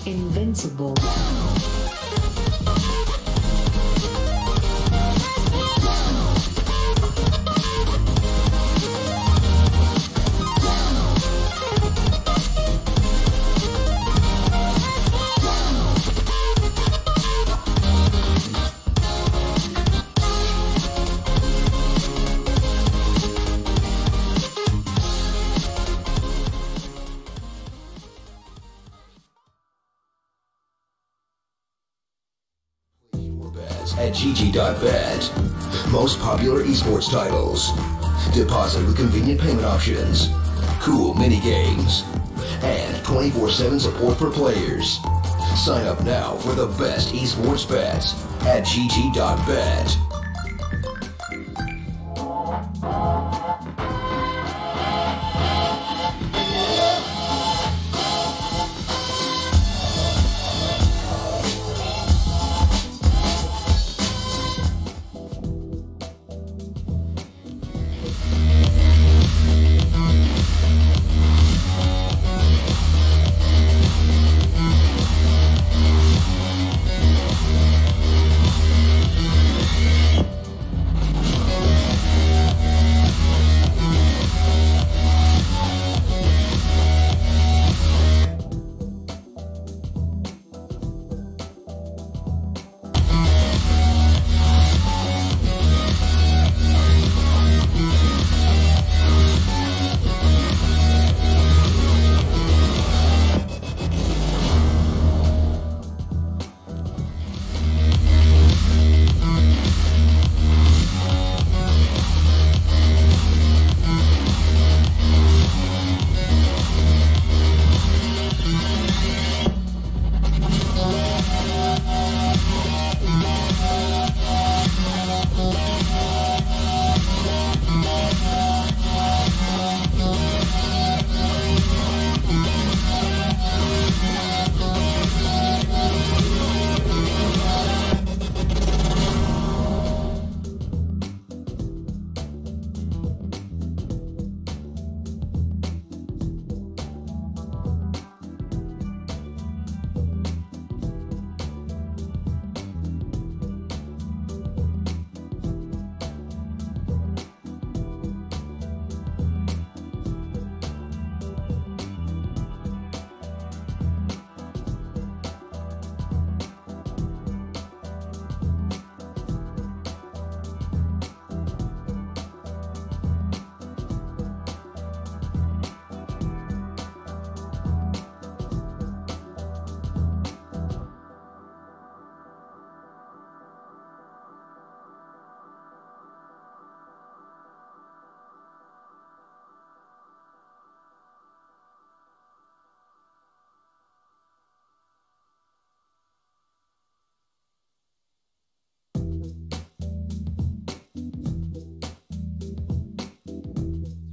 Invincible. At GG.bet. Most popular esports titles. Deposit with convenient payment options. Cool mini games. And 24/7 support for players. Sign up now for the best esports bets at GG.bet.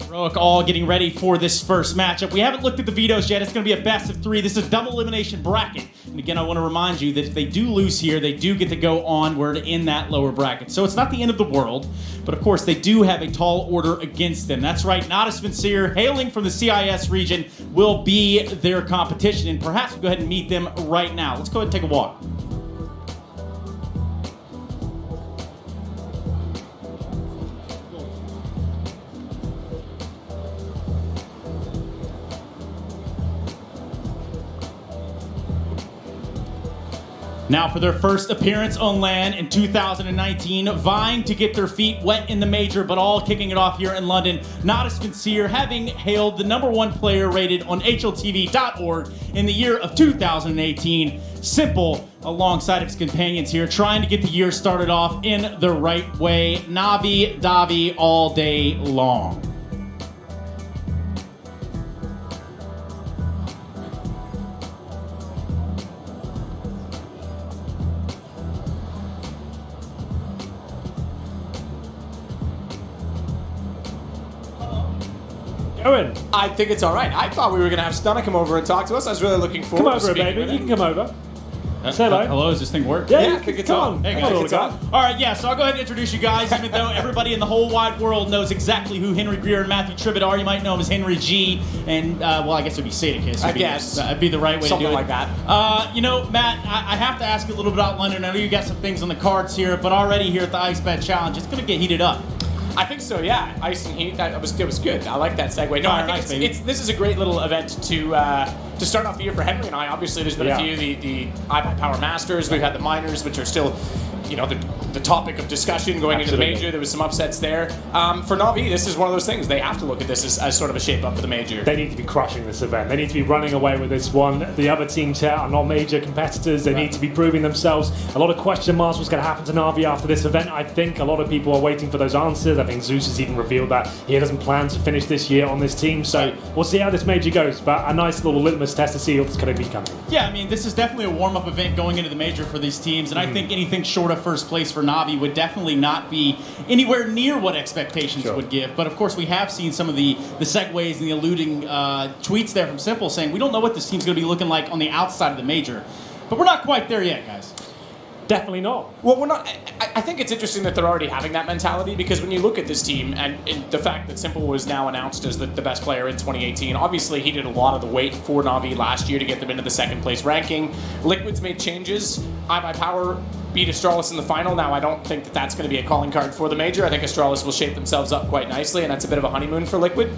Heroic all getting ready for this first matchup. We haven't looked at the vetoes yet. It's going to be a best of 3. This is a double elimination bracket. And And again, I want to remind you that if they do lose here, they do get to go onward in that lower bracket. So it's not the end of the world, but of course they do have a tall order against them. That's right, Natus Vincere, hailing from the CIS region, will be their competition. And perhaps we'll go ahead and meet them right now. Let's go ahead and take a walk. Now for their first appearance on land in 2019, vying to get their feet wet in the major, but all kicking it off here in London, Natus Vincere, having hailed the #1 player rated on HLTV.org in the year of 2018. Simple, alongside his companions here, trying to get the year started off in the right way. Navi Davi all day long. Owen. I think it's all right. I thought we were going to have Stunner come over and talk to us. I was really looking forward to speaking baby. with him. You can come over. Say hello. Hello, does this thing work? Yeah, I think it's on. Hey, Come guys. on, it's on. All right, yeah, so I'll go ahead and introduce you guys, even though everybody in the whole wide world knows exactly who Henry Greer and Matthew Trivett are. You might know him as Henry G, and, well, I guess it would be Sadicus. I guess. That'd be the right way Something to do it. like that. You know, Matt, I have to ask you a little bit about London. I know you got some things on the cards here, but already here at the Ice Bed Challenge, it's going to get heated up. I think so, yeah. Ice and heat. It was good. I like that segue. No, I think this is a great little event to start off the year for Henry and I. Obviously, there's been a few the iPower Masters. We've had the minors, which are still, you know, the topic of discussion going into the major. There was some upsets there. For Navi, this is one of those things. They have to look at this as sort of a shape up for the major. They need to be crushing this event. They need to be running away with this one. The other teams here are not major competitors. They need to be proving themselves. A lot of question marks what's going to happen to Navi after this event. I think a lot of people are waiting for those answers. I think Zeus has even revealed that he doesn't plan to finish this year on this team. So we'll see how this major goes. But a nice little litmus test to see what's going to be coming. Yeah, I mean, this is definitely a warm-up event going into the major for these teams. And I think anything short of first place for Navi would definitely not be anywhere near what expectations would give. But of course, we have seen some of the segues and the alluding tweets there from Simple saying we don't know what this team's going to be looking like on the outside of the major. But we're not quite there yet, guys. Definitely not. Well, we're not. I think it's interesting that they're already having that mentality, because when you look at this team and the fact that Simple was now announced as the best player in 2018, obviously he did a lot of the weight for Navi last year to get them into the second place ranking. Liquid's made changes. iBuyPower beat Astralis in the final. Now, I don't think that that's going to be a calling card for the major. I think Astralis will shape themselves up quite nicely, and that's a bit of a honeymoon for Liquid.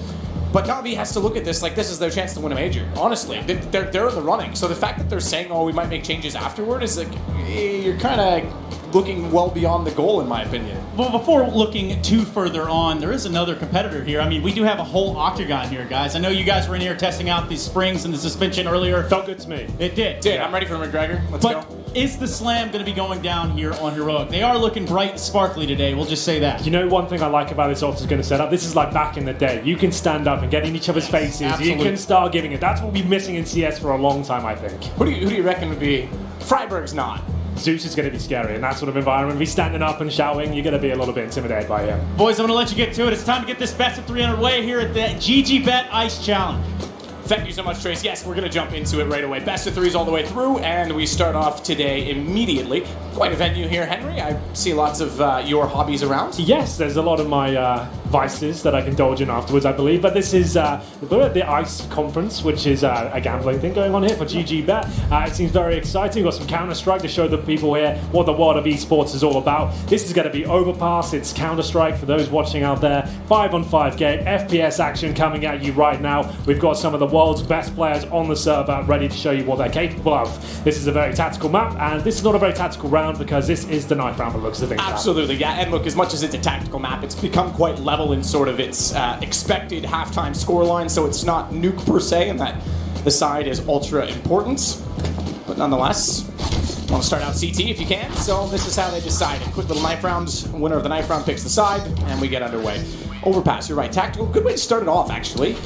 But Navi has to look at this like this is their chance to win a major. Honestly, they're in the running. So the fact that they're saying, "Oh, we might make changes afterward," is like you're kind of looking well beyond the goal, in my opinion. Well, before looking too further on, there is another competitor here. I mean, we do have a whole octagon here, guys. I know you guys were in here testing out these springs and the suspension earlier. Felt good to me. It did. Yeah. I'm ready for McGregor. Let's go. Is the slam going to be going down here on Heroic? They are looking bright and sparkly today, we'll just say that. You know, one thing I like about this Octa's going to set up, this is like back in the day. You can stand up and get in each other's faces. Absolutely. You can start giving it. That's what we've been missing in CS for a long time, I think. Who do you reckon would be? Freiburg's not. Zeus is going to be scary in that sort of environment. If he's standing up and shouting, you're going to be a little bit intimidated by him. Boys, I'm going to let you get to it. It's time to get this best of 300 way here at the GGBet Ice Challenge. Thank you so much, Trace. Yes, we're going to jump into it right away. Best of threes all the way through, and we start off today immediately. Quite a venue here, Henry. I see lots of your hobbies around. Yes, there's a lot of my vices that I can indulge in afterwards, I believe. But this is the ICE conference, which is a gambling thing going on here for GGBet. It seems very exciting. We've got some Counter-Strike to show the people here what the world of esports is all about. This is going to be Overpass. It's Counter-Strike for those watching out there. 5-on-5 game, FPS action coming at you right now. We've got some of the world's best players on the server ready to show you what they're capable of. This is a very tactical map, and this is not a very tactical round because this is the knife round by the looks of things. Absolutely, yeah. And look, as much as it's a tactical map, it's become quite level in sort of its expected halftime scoreline, so it's not nuke per se, and that the side is ultra important. But nonetheless, want to start out CT if you can, so this is how they decided. Quick little knife round. Winner of the knife round picks the side, and we get underway. Overpass, you're right. Tactical, good way to start it off, actually.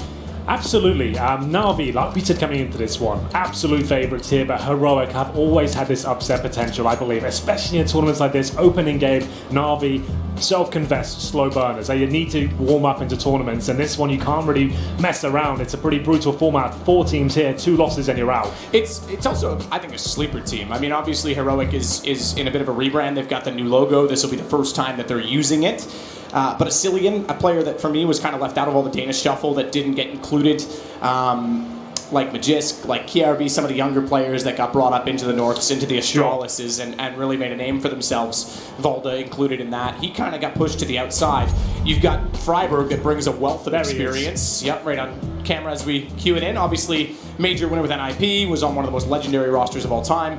Absolutely. Navi, like we said coming into this one, absolute favourites here, but Heroic have always had this upset potential, I believe, especially in tournaments like this. Opening game, Navi self-confessed slow burners. They need to warm up into tournaments, and this one you can't really mess around. It's a pretty brutal format. 4 teams here, 2 losses and you're out. It's also, I think, a sleeper team. I mean, obviously Heroic is in a bit of a rebrand. They've got the new logo. This will be the first time that they're using it. But Asilian, a player that for me was kind of left out of all the Danish shuffle that didn't get included. Like Magisk, like KRB, some of the younger players that got brought up into the Norths, into the Astraluses, and really made a name for themselves. Valda included in that. He kind of got pushed to the outside. You've got Freiburg that brings a wealth of experience. Yep, right on camera as we cue it in. Obviously, major winner with NIP, was on one of the most legendary rosters of all time.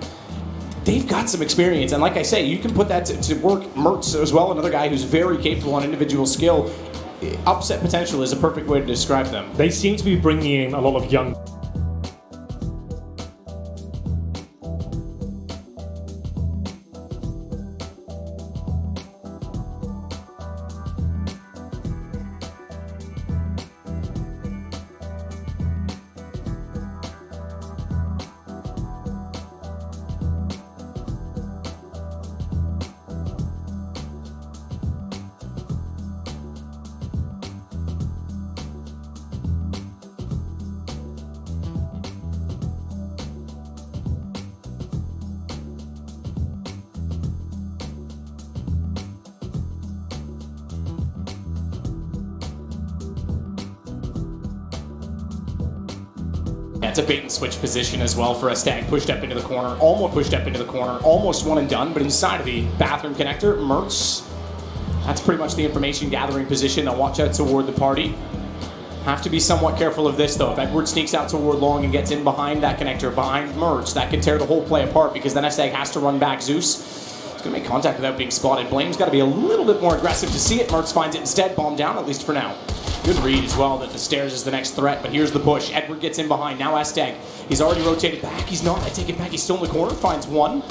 They've got some experience, and like I say, you can put that to work. Mertz as well, another guy who's very capable on individual skill. Upset potential is a perfect way to describe them. They seem to be bringing in a lot of young... It's a bait and switch position as well for a Stag. Pushed up into the corner, almost pushed up into the corner, almost one and done, but inside of the bathroom connector, Mertz. That's pretty much the information gathering position. Now watch out toward the party. Have to be somewhat careful of this though. If Edward sneaks out toward long and gets in behind that connector, behind Mertz, that can tear the whole play apart because then Stag has to run back Zeus. He's going to make contact without being spotted. Blame's got to be a little bit more aggressive to see it. Mertz finds it instead, bomb down, at least for now. Good read as well that the stairs is the next threat, but here's the push. Edward gets in behind. Now Stag. He's already rotated back. He's not. I take it back. He's still in the corner. Finds one.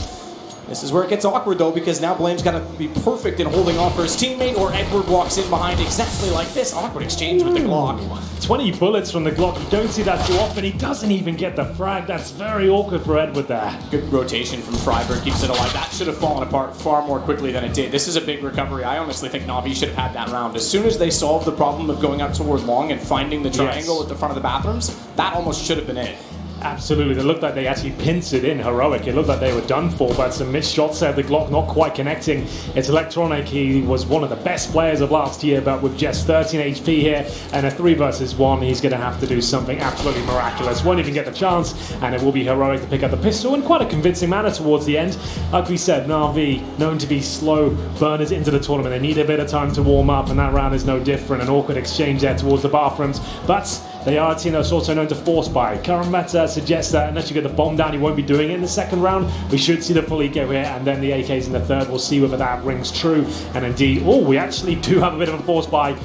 This is where it gets awkward, though, because now Blame's got to be perfect in holding off for his teammate, or Edward walks in behind exactly like this. Awkward exchange with the Glock. 20 bullets from the Glock. You don't see that too often. He doesn't even get the frag. That's very awkward for Edward there. Good rotation from Freiburg. Keeps it alive. That should have fallen apart far more quickly than it did. This is a big recovery. I honestly think Na'Vi should have had that round. As soon as they solved the problem of going out toward long and finding the triangle at the front of the bathrooms, that almost should have been it. Absolutely. It looked like they actually pincered in Heroic. It looked like they were done for, but some missed shots there. The Glock not quite connecting. It's Electronic. He was one of the best players of last year, but with just 13 HP here and a 3 versus 1, he's going to have to do something absolutely miraculous. Won't even get the chance, and it will be Heroic to pick up the pistol in quite a convincing manner towards the end. Like we said, Na'Vi known to be slow burners into the tournament. They need a bit of time to warm up, and that round is no different. An awkward exchange there towards the bathrooms, but they are a team that's also known to force buy. Current meta suggests that unless you get the bomb down, you won't be doing it in the second round. We should see the full eco here, and then the AKs in the third. We'll see whether that rings true. And indeed, oh, we actually do have a bit of a force buy.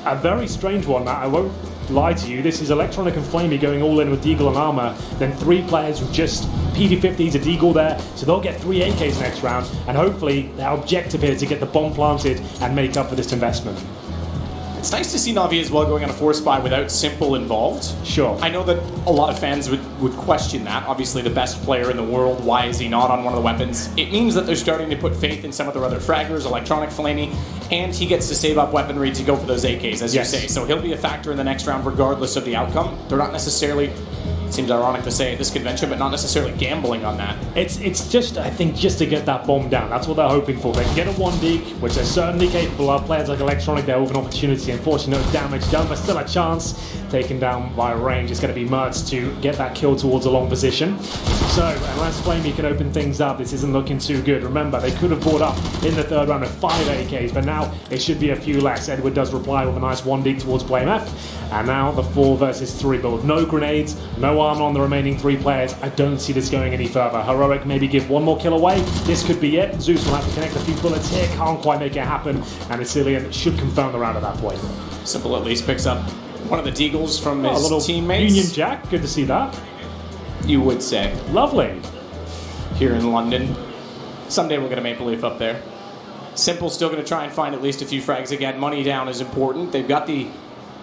A very strange one, Matt. I won't lie to you. This is Electronic and Flamey going all in with Deagle and Armor. Then 3 players with just PV50s, a Deagle there. So they'll get 3 AKs next round. And hopefully, their objective here is to get the bomb planted and make up for this investment. It's nice to see Na'Vi as well going on a force buy without Simple involved. Sure. I know that a lot of fans would question that. Obviously the best player in the world, why is he not on one of the weapons? It means that they're starting to put faith in some of their other fraggers, Electronic, Flamey, and he gets to save up weaponry to go for those AKs, as you say. So he'll be a factor in the next round regardless of the outcome. They're not necessarily... Seems ironic to say at this convention, but not necessarily gambling on that. It's just, I think, just to get that bomb down. That's what they're hoping for. They can get a 1-deek, which they're certainly capable of. Players like Electronic, they're with an opportunity. Unfortunately, no damage done, but still a chance. Taken down by range. It's going to be Mertz to get that kill towards a long position. So, unless Flamey can open things up, this isn't looking too good. Remember, they could have brought up in the third round with 5 AKs, but now it should be a few less. Edward does reply with a nice 1-deek towards Blame F. And now the 4 versus 3, but with no grenades, no armor on the remaining 3 players, I don't see this going any further. Heroic maybe give 1 more kill away. This could be it. Zeus will have to connect a few bullets here, can't quite make it happen, and Asilian should confirm the round at that point. Simple at least picks up one of the Deagles from his teammates. Union Jack, good to see that. You would say. Lovely. Here in London. Someday we'll get a Maple Leaf up there. Simple's still going to try and find at least a few frags again. Money down is important. They've got the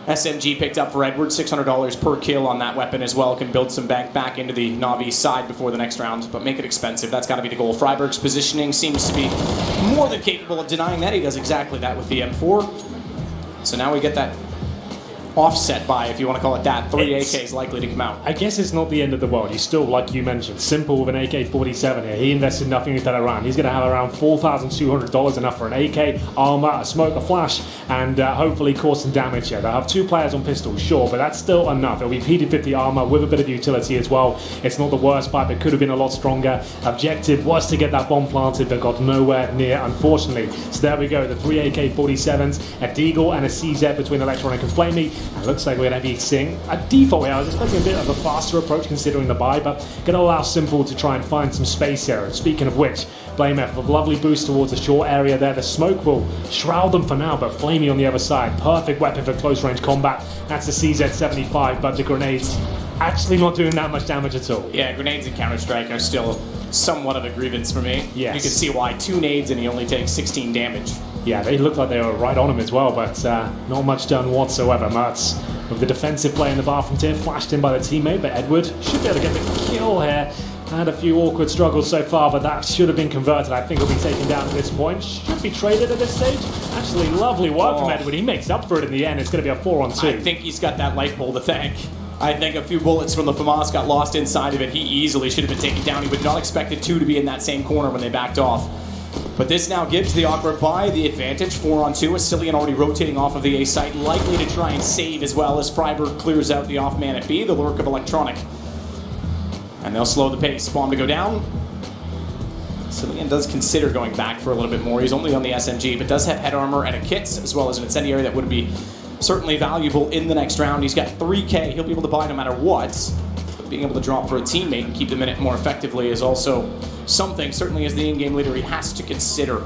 SMG picked up for Edward, $600 per kill on that weapon as well. Can build some bank back into the Na'Vi side before the next round, but make it expensive. That's got to be the goal. Freiberg's positioning seems to be more than capable of denying that. He does exactly that with the M4. So now we get that offset by, if you want to call it that, 3 AKs likely to come out. I guess it's not the end of the world. He's still, like you mentioned, simple with an AK-47 here. He invested nothing into that round. He's going to have around $4,200, enough for an AK, armor, a smoke, a flash, and hopefully cause some damage here. They'll have 2 players on pistols, sure, but that's still enough. It'll be PD-50 armor with a bit of utility as well. It's not the worst pipe. It could have been a lot stronger. Objective was to get that bomb planted, but got nowhere near, unfortunately. So there we go, the 3 AK-47s, a Deagle and a CZ between Electronic and Flamey. It looks like we're going to be seeing a default here. I was expecting a bit of a faster approach considering the buy, but going to allow Simple to try and find some space here. And speaking of which, Blamef with a lovely boost towards the short area there. The smoke will shroud them for now, but Flamey on the other side. Perfect weapon for close range combat. That's the CZ-75, but the grenades actually not doing that much damage at all. Yeah, grenades and Counter-Strike are still somewhat of a grievance for me. Yes. You can see why. 2 nades and he only takes 16 damage. Yeah, they looked like they were right on him as well, but not much done whatsoever. Mertz with the defensive play in the bathroom tier, flashed in by the teammate, but Edward should be able to get the kill here. Had a few awkward struggles so far, but that should have been converted. I think he'll be taken down at this point. Should be traded at this stage. Actually, lovely work from Edward. He makes up for it in the end. It's going to be a 4-on-2. I think he's got that light bulb to thank. I think a few bullets from the FAMAS got lost inside of it. He easily should have been taken down. He would not expect the 2 to be in that same corner when they backed off. But this now gives the awkward buy the advantage. 4-on-2. Asilian already rotating off of the A site, likely to try and save as well as Freiberg clears out the off man at B, the lurk of Electronic. And they'll slow the pace. Bomb to go down. Asilian does consider going back for a little bit more. He's only on the SMG, but does have head armor and a kit, as well as an incendiary that would be certainly valuable in the next round. He's got 3K. He'll be able to buy no matter what. Being able to drop for a teammate and keep them in it more effectively is also something, certainly as the in-game leader, he has to consider.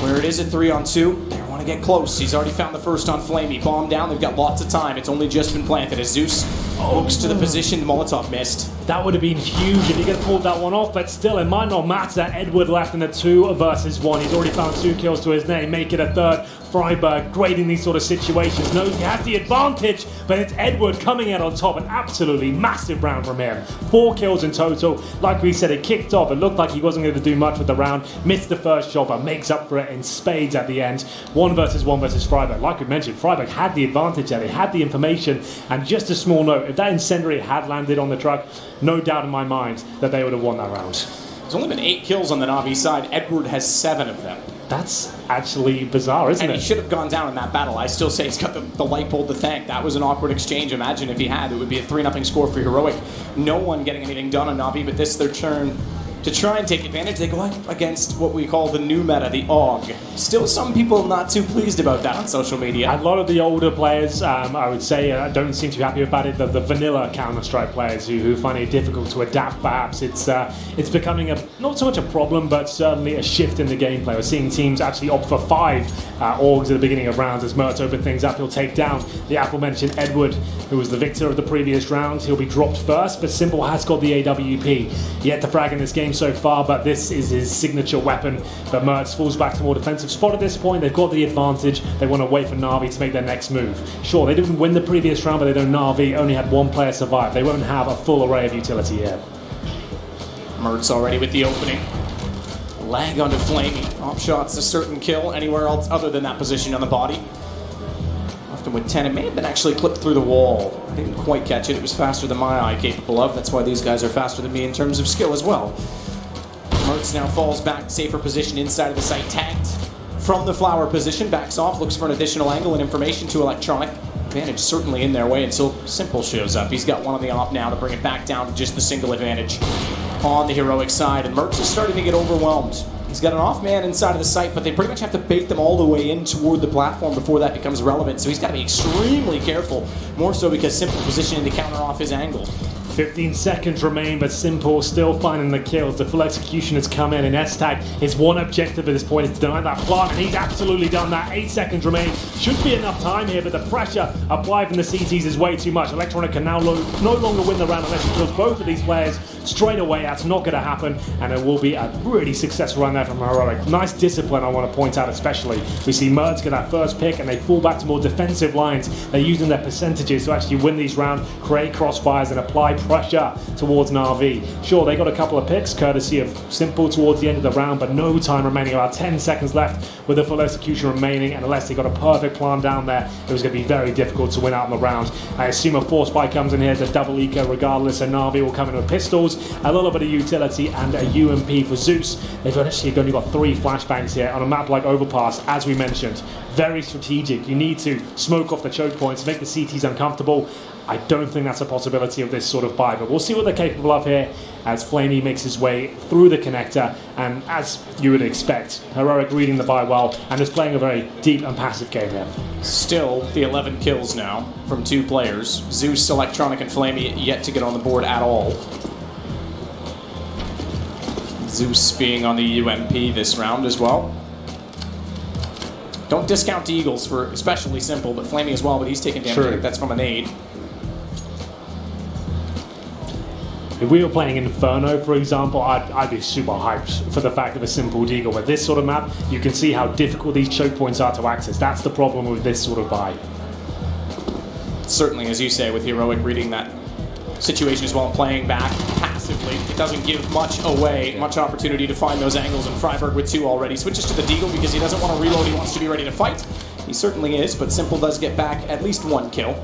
Where it is a 3-on-2, they want to get close. He's already found the first on Flamey. Bomb down, they've got lots of time. It's only just been planted as Zeus looks to the position. Molotov missed. That would have been huge if he could have pulled that one off, but still, it might not matter. Edward left in the 2 versus 1. He's already found 2 kills to his name, make it a 3rd. Freiberg, great in these sort of situations, knows he has the advantage, but it's Edward coming out on top. An absolutely massive round from him. 4 kills in total. Like we said, it kicked off. It looked like he wasn't going to do much with the round. Missed the first shot, but makes up for it in spades at the end. 1 versus Freiberg. Like we mentioned, Freiberg had the advantage there. They had the information, and just a small note, if that incendiary had landed on the truck, no doubt in my mind that they would have won that round. There's only been 8 kills on the Na'Vi side. Edward has 7 of them. That's actually bizarre, isn't it? And he should have gone down in that battle. I still say he's got the light bulb to thank. That was an awkward exchange. Imagine if he had. It would be a 3-0 score for Heroic. No one getting anything done on Na'Vi, but this their turn to try and take advantage. They go up against what we call the new meta, the OG. Still some people not too pleased about that on social media. A lot of the older players, I would say, don't seem too happy about it. The vanilla Counter-Strike players who find it difficult to adapt, perhaps. It's becoming not so much a problem, but certainly a shift in the gameplay. We're seeing teams actually opt for 5 orgs at the beginning of rounds. As Mertz open things up, he'll take down the aforementioned Edward, who was the victor of the previous round. He'll be dropped first, but Simple has got the AWP. Yet to frag in this game so far, but this is his signature weapon. But Mertz falls back to more defensive spot at this point. They've got the advantage. They want to wait for Na'Vi to make their next move. Sure, they didn't win the previous round, but they know Na'Vi only had 1 player survive. They won't have a full array of utility yet. Mertz already with the opening. Lag onto Flamey. Op shots a certain kill anywhere else other than that position on the body. Left him with 10. It may have been actually clipped through the wall. I didn't quite catch it. It was faster than my eye capable of. That's why these guys are faster than me in terms of skill as well. Mertz now falls back, safer position inside of the site, tagged from the flower position, backs off, looks for an additional angle and information to Electronic. Advantage certainly in their way until Simple shows up. He's got one on the op now to bring it back down to just the single advantage on the Heroic side, and Mertz is starting to get overwhelmed. He's got an off man inside of the site, but they pretty much have to bait them all the way in toward the platform before that becomes relevant, so he's got to be extremely careful, more so because Simple positioning to counter off his angle. 15 seconds remain, but Simple still finding the kills. The full execution has come in, and S-Tag, his one objective at this point is to deny that plant, and he's absolutely done that. 8 seconds remain. Should be enough time here, but the pressure applied from the CTs is way too much. Electronic can now no longer win the round unless he kills both of these players straight away. That's not going to happen, and it will be a really successful run there from Heroic. Nice discipline, I want to point out especially. We see Merds get that first pick, and they fall back to more defensive lines. They're using their percentages to actually win these rounds, create crossfires, and apply pressure towards Na'Vi. Sure, they got a couple of picks, courtesy of Simple towards the end of the round, but no time remaining, about 10 seconds left with the full execution remaining, and unless they got a perfect plan down there, it was going to be very difficult to win out in the round. I assume a force spy comes in here as a double eco regardless, and Na'Vi will come in with pistols, a little bit of utility, and a UMP for Zeus. They've actually only got 3 flashbangs here on a map like Overpass, as we mentioned. Very strategic. You need to smoke off the choke points, make the CTs uncomfortable. I don't think that's a possibility of this sort of buy, but we'll see what they're capable of here as Flamey makes his way through the connector, and as you would expect, Heroic reading the buy well and is playing a very deep and passive game here. Still, the 11 kills now from 2 players. Zeus, Electronic, and Flamey yet to get on the board at all. Zeus being on the UMP this round as well. Don't discount the Eagles for especially Simple, but Flamey as well, but he's taking damage. True. I think that's from a nade. If we were playing Inferno, for example, I'd be super hyped for the fact of a Simple Deagle. With this sort of map, you can see how difficult these choke points are to access. That's the problem with this sort of buy. Certainly, as you say, with Heroic reading that situation as well and playing back passively, it doesn't give much away, much opportunity to find those angles, and Freiburg with 2 already switches to the Deagle because he doesn't want to reload, he wants to be ready to fight. He certainly is, but Simple does get back at least 1 kill.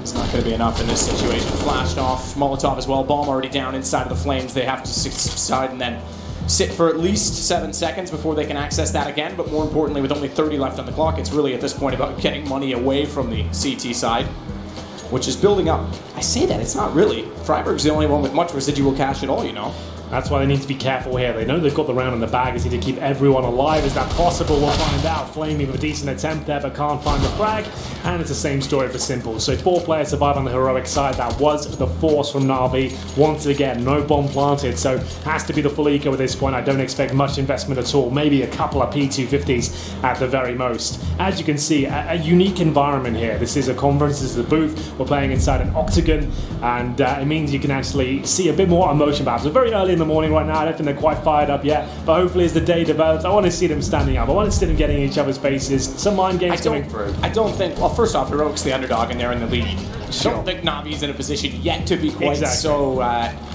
It's not going to be enough in this situation. Flashed off, Molotov as well, bomb already down inside of the flames. They have to subside and then sit for at least 7 seconds before they can access that again, but more importantly, with only 30 left on the clock, it's really at this point about getting money away from the CT side, which is building up. I say that, it's not really. Freiburg's the only one with much residual cash at all, you know. That's why they need to be careful here. They know they've got the round in the bag. They need to keep everyone alive. Is that possible? We'll find out. Flamey with a decent attempt there, but can't find the frag. And it's the same story for Simple. So 4 players survive on the Heroic side. That was the force from Na'Vi. Once again, no bomb planted. So has to be the full eco at this point. I don't expect much investment at all. Maybe a couple of P250s at the very most. As you can see, a unique environment here. This is a conference. This is a booth. We're playing inside an octagon. And it means you can actually see a bit more emotion perhaps. It's very early in the morning right now. I don't think they're quite fired up yet, but hopefully as the day develops, I want to see them standing up. I want to see them getting in each other's faces. Some mind games coming through. I don't think, well, first off, Heroic's the underdog and they're in the lead. Sure. I don't think Navi's in a position yet to be quite so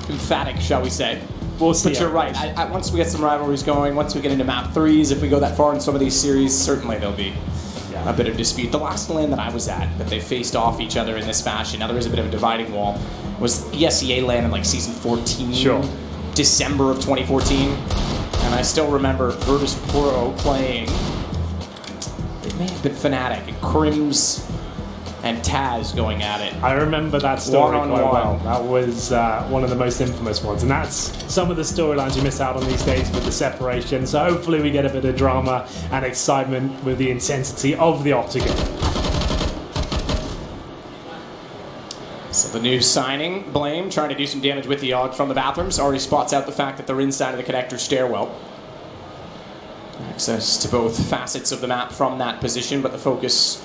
emphatic, shall we say. We'll see. But you're right. Once we get some rivalries going, once we get into map 3s, if we go that far in some of these series, certainly there'll be a bit of dispute. The last LAN that I was at, that they faced off each other in this fashion, now there is a bit of a dividing wall, was ESEA LAN in like season 14. Sure. December of 2014, and I still remember Virtus Pro playing, it may have been Fnatic, and Crims and Taz going at it. I remember that story quite One-on-one. well. That was one of the most infamous ones, and that's some of the storylines you miss out on these days with the separation, so hopefully we get a bit of drama and excitement with the intensity of the octagon. So the new signing, Blame, trying to do some damage with the AUG from the bathrooms, already spots out the fact that they're inside of the connector stairwell. Access to both facets of the map from that position, but the focus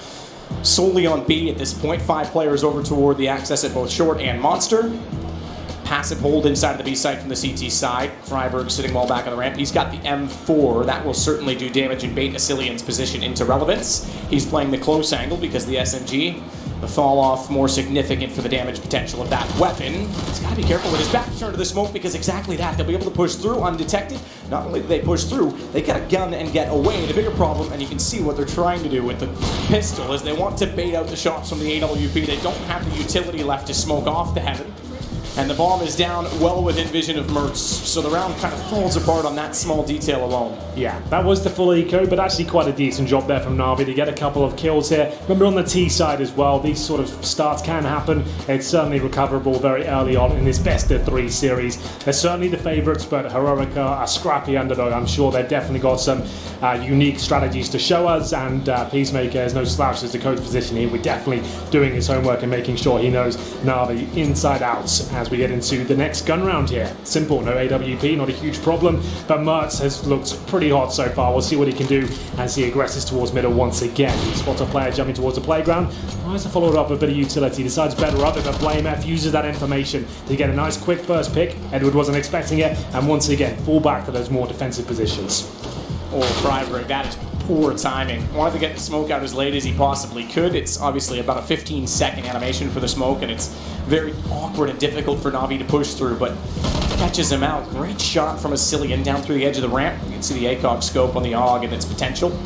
solely on B at this point. 5 players over toward the access at both Short and Monster. Passive hold inside of the B site from the CT side. Freiburg sitting well back on the ramp. He's got the M4. That will certainly do damage and bait Asilian's position into relevance. He's playing the close angle because the SMG, the fall off more significant for the damage potential of that weapon. He's got to be careful with his back turned to the smoke because exactly that. They'll be able to push through undetected. Not only do they push through, they get a gun and get away. The bigger problem, and you can see what they're trying to do with the pistol, is they want to bait out the shots from the AWP. They don't have the utility left to smoke off the heaven. And the bomb is down well within vision of Mertz, so the round kind of falls apart on that small detail alone. Yeah, that was the full eco, but actually quite a decent job there from Na'Vi to get a couple of kills here. Remember on the T side as well, these sort of starts can happen. It's certainly recoverable very early on in this best of 3 series. They're certainly the favourites, but Heroic are a scrappy underdog. I'm sure they've definitely got some unique strategies to show us, and Peacemaker is no slouch as the coach position here. We're definitely doing his homework and making sure he knows Na'Vi inside out. as we get into the next gun round here. Simple, no AWP, not a huge problem, but Mertz has looked pretty hot so far. We'll see what he can do as he aggresses towards middle once again. He spots a player jumping towards the playground, tries to follow it up with a bit of utility, decides better up it, but Blame F uses that information to get a nice quick first pick. Edward wasn't expecting it, and once again, fall back to those more defensive positions. Oh, Freiberg, that is poor timing. Wanted to get the smoke out as late as he possibly could. It's obviously about a 15-second animation for the smoke, and it's very awkward and difficult for Na'Vi to push through, but catches him out. Great shot from Asilian down through the edge of the ramp. You can see the ACOG scope on the AUG and its potential.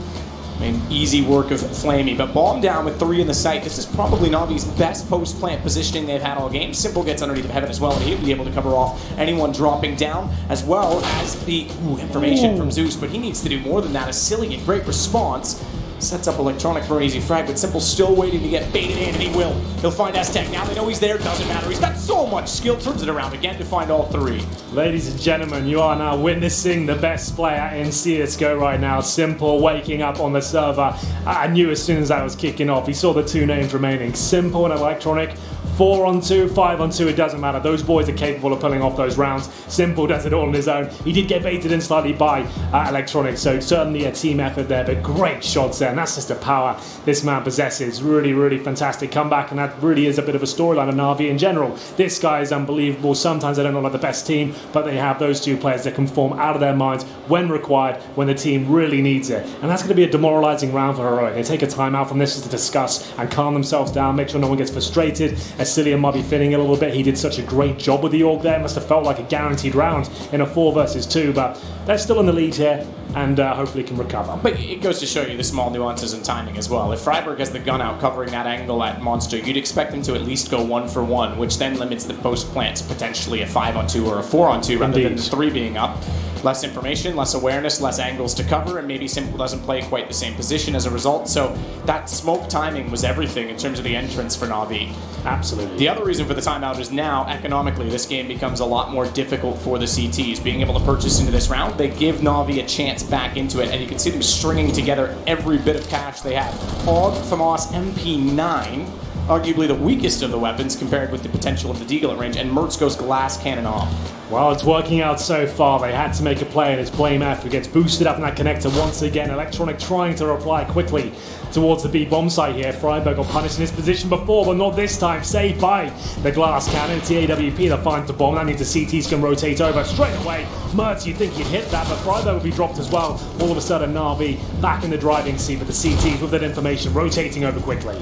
I mean, easy work of Flamey, but bomb down with 3 in the sight. This is probably Na'Vi's best post-plant positioning they've had all game. Simple gets underneath of Heaven as well, and he'll be able to cover off anyone dropping down, as well as the information from Zeus, but he needs to do more than that. Asilian, great response. Sets up Electronic for an easy frag, but Simple still waiting to get baited in, and he will. He'll find Aztec. Now they know he's there, doesn't matter. He's got so much skill, turns it around again to find all 3. Ladies and gentlemen, you are now witnessing the best player in CSGO right now. Simple waking up on the server. I knew as soon as that was kicking off. He saw the 2 names remaining, Simple and Electronic. 4-on-2, 5-on-2, it doesn't matter. Those boys are capable of pulling off those rounds. Simple does it all on his own. He did get baited in slightly by Electronic, so certainly a team effort there, but great shots there, and that's just the power this man possesses. Really, really fantastic comeback, and that really is a bit of a storyline of Na'Vi in general. This guy is unbelievable. Sometimes they don't look like the best team, but they have those 2 players that can perform out of their minds when required, when the team really needs it. And that's going to be a demoralizing round for Heroic. They take a time out from this to discuss and calm themselves down, make sure no one gets frustrated. Asilian might be fitting a little bit. He did such a great job with the AUG there. It must have felt like a guaranteed round in a 4 versus 2, but they're still in the lead here, and hopefully can recover. But it goes to show you the small nuances in timing as well. If Freiberg has the gun out covering that angle at Monster, you'd expect him to at least go 1 for 1, which then limits the post plant to potentially a 5-on-2 or a 4-on-2 rather than the 3 being up. Less information, less awareness, less angles to cover, and maybe Simple doesn't play quite the same position as a result. So that smoke timing was everything in terms of the entrance for Na'Vi. Absolutely. The other reason for the timeout is now, economically, this game becomes a lot more difficult for the CTs. Being able to purchase into this round, they give Na'Vi a chance back into it, and you can see them stringing together every bit of cash they have. AUG, FAMAS, MP9, arguably the weakest of the weapons compared with the potential of the Deagle at range, and Mertz goes glass cannon off. Well, it's working out so far. They had to make a play, and it's Blame F who gets boosted up in that connector once again. Electronic trying to reply quickly towards the B bomb site here. Freiberg got punished in his position before, but not this time. Saved by the glass cannon. It's the AWP that finds the bomb. That means the CTs can rotate over straight away. Mertz, you'd think he'd hit that, but Freiberg would be dropped as well. All of a sudden, Na'Vi back in the driving seat, but the CTs with that information rotating over quickly.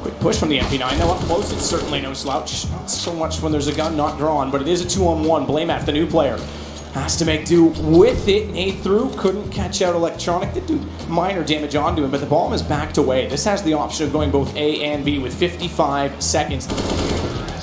Quick push from the MP9. Now up close, it's certainly no slouch. Not so much when there's a gun not drawn, but it is a 2-on-1. Blame F, the new player, has to make do with it. Nade through, couldn't catch out Electronic. Did do minor damage onto him, but the bomb is backed away. This has the option of going both A and B with 55 seconds.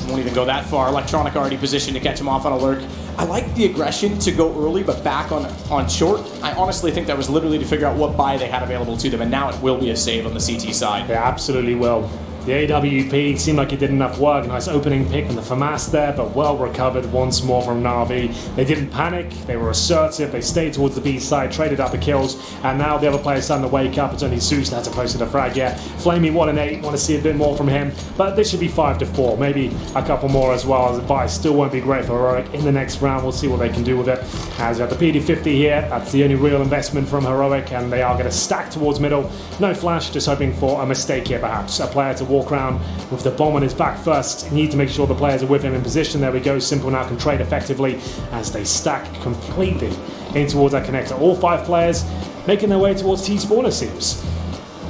Won't even go that far. Electronic already positioned to catch him off on a lurk. I like the aggression to go early, but back on short. I honestly think that was literally to figure out what buy they had available to them, and now it will be a save on the CT side. Yeah, absolutely will. The AWP seemed like it did enough work. Nice opening pick from the FAMAS there, but well recovered once more from Na'Vi. They didn't panic, they were assertive, they stayed towards the B side, traded out the kills, and now the other players starting to wake up. It's only Zeus that hasn't posted a frag yet. Flamey 1 and 8, want to see a bit more from him, but this should be 5-4, maybe a couple more as well. As a buy still won't be great for Heroic in the next round. We'll see what they can do with it. As we have the PD50 here, that's the only real investment from Heroic, and they are going to stack towards middle. No flash, just hoping for a mistake here perhaps. A player to walk around with the bomb on his back first. You need to make sure the players are with him in position. There we go. Simple now can trade effectively as they stack completely in towards that connector. All 5 players making their way towards T-spawn, it seems.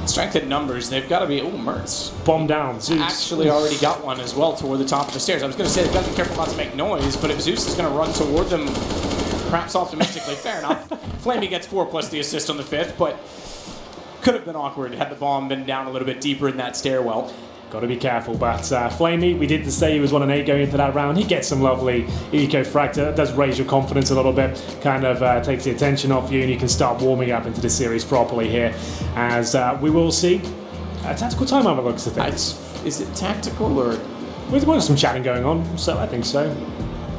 Strength in numbers, they've got to be... Oh, Mertz. Bomb down. Zeus. Actually already got one as well toward the top of the stairs. I was going to say they've got to be careful not to make noise, but if Zeus is going to run toward them, perhaps optimistically, fair enough. Flamey gets 4 plus the assist on the 5th, but could have been awkward had the bomb been down a little bit deeper in that stairwell. Got to be careful, but Flamey, we did say he was 1 and 8 going into that round. He gets some lovely eco frag. That does raise your confidence a little bit, kind of takes the attention off you, and you can start warming up into the series properly here. As we will see a tactical timeout by the looks of things. Is it tactical or? There's some chatting going on, so I think so.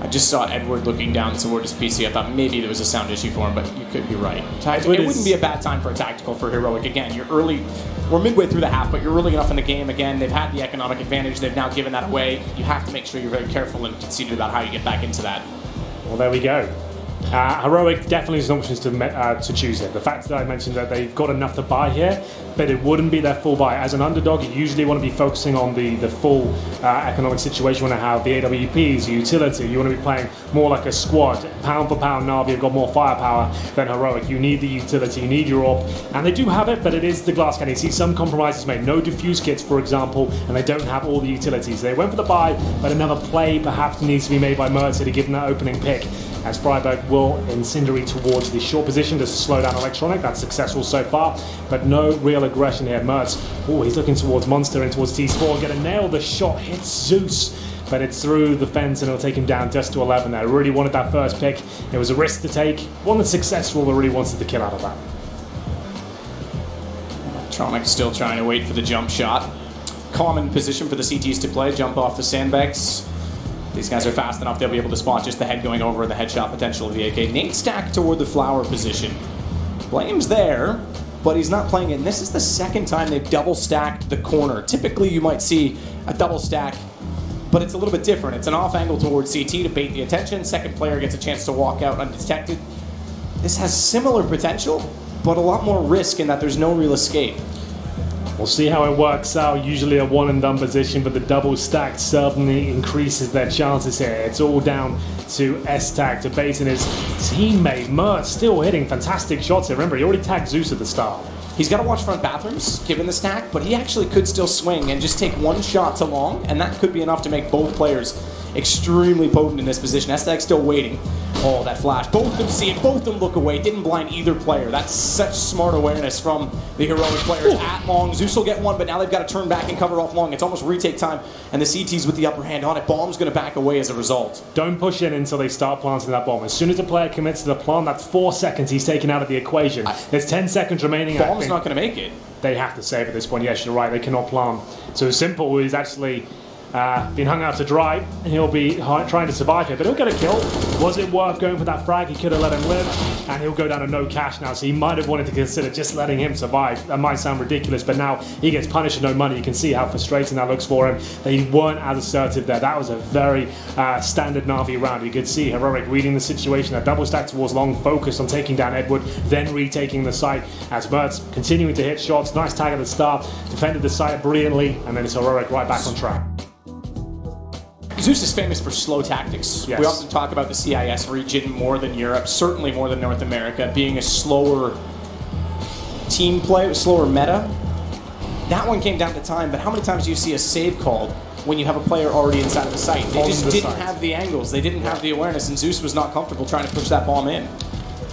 I just saw Edward looking down toward his PC. I thought maybe there was a sound issue for him, but you could be right. It wouldn't be a bad time for a tactical for Heroic. Again, you're early. We're midway through the half, but you're early enough in the game. Again, they've had the economic advantage. They've now given that away. You have to make sure you're very careful and conceited about how you get back into that. Well, there we go. Heroic definitely some options to choose here. The fact that I mentioned that they've got enough to buy here, but it wouldn't be their full buy. As an underdog, you usually want to be focusing on the full economic situation. You want to have the AWPs, the utility. You want to be playing more like a squad. Pound for pound, Na'Vi have got more firepower than Heroic. You need the utility, you need your AWP, and they do have it, but it is the glass cannon. You see some compromises made. No diffuse kits, for example, and they don't have all the utilities. They went for the buy, but another play perhaps needs to be made by Mercer to give them that opening pick, as Freiburg will incendiary towards the short position to slow down Electronic. That's successful so far, but no real aggression here. Mertz, oh, he's looking towards Monster and towards T4. Gonna nail the shot, hits Zeus, but it's through the fence and it'll take him down just to 11 there. Really wanted that first pick. It was a risk to take, one that's successful, but really wanted the kill out of that. Electronic still trying to wait for the jump shot. Common position for the CTs to play, jump off the sandbags. These guys are fast enough, they'll be able to spot just the head going over and the headshot potential of the AK. Nate stack toward the flower position. Blame's there, but he's not playing it. And this is the second time they've double stacked the corner. Typically you might see a double stack, but it's a little bit different. It's an off angle towards CT to bait the attention. Second player gets a chance to walk out undetected. This has similar potential, but a lot more risk in that there's no real escape. We'll see how it works out. Usually a one and done position, but the double stack certainly increases their chances here. It's all down to S-Tag to bait in his teammate. Mert still hitting fantastic shots here. Remember, he already tagged Zeus at the start. He's got to watch front bathrooms, given the stack, but he actually could still swing and just take one shot to long, and that could be enough to make both players extremely potent in this position. S-Tag's still waiting. Oh, that flash. Both of them see it. Both of them look away. Didn't blind either player. That's such smart awareness from the Heroic players at long. Zeus will get one, but now they've got to turn back and cover off long. It's almost retake time, and the CT's with the upper hand on it. Bomb's going to back away as a result. Don't push in until they start planting that bomb. As soon as the player commits to the plant, that's 4 seconds he's taken out of the equation. There's 10 seconds remaining. Bomb's not going to make it. They have to save at this point. Yes, you're right. They cannot plant. So Simple is actually been hung out to dry, and he'll be trying to survive here, but he'll get a kill. Was it worth going for that frag? He could have let him live, and he'll go down to no cash now, so he might have wanted to consider just letting him survive. That might sound ridiculous, but now he gets punished with no money. You can see how frustrating that looks for him. They weren't as assertive there. That was a very standard Na'Vi round. You could see Heroic reading the situation. A double stack towards long, focused on taking down Edward, then retaking the site as Mertz continuing to hit shots. Nice tag at the start, defended the site brilliantly, and then it's Heroic right back on track. Zeus is famous for slow tactics. Yes. We often talk about the CIS region more than Europe, certainly more than North America, being a slower team play, slower meta. That one came down to time, but how many times do you see a save called when you have a player already inside of the site? They just didn't have the angles, they didn't have the awareness, and Zeus was not comfortable trying to push that bomb in.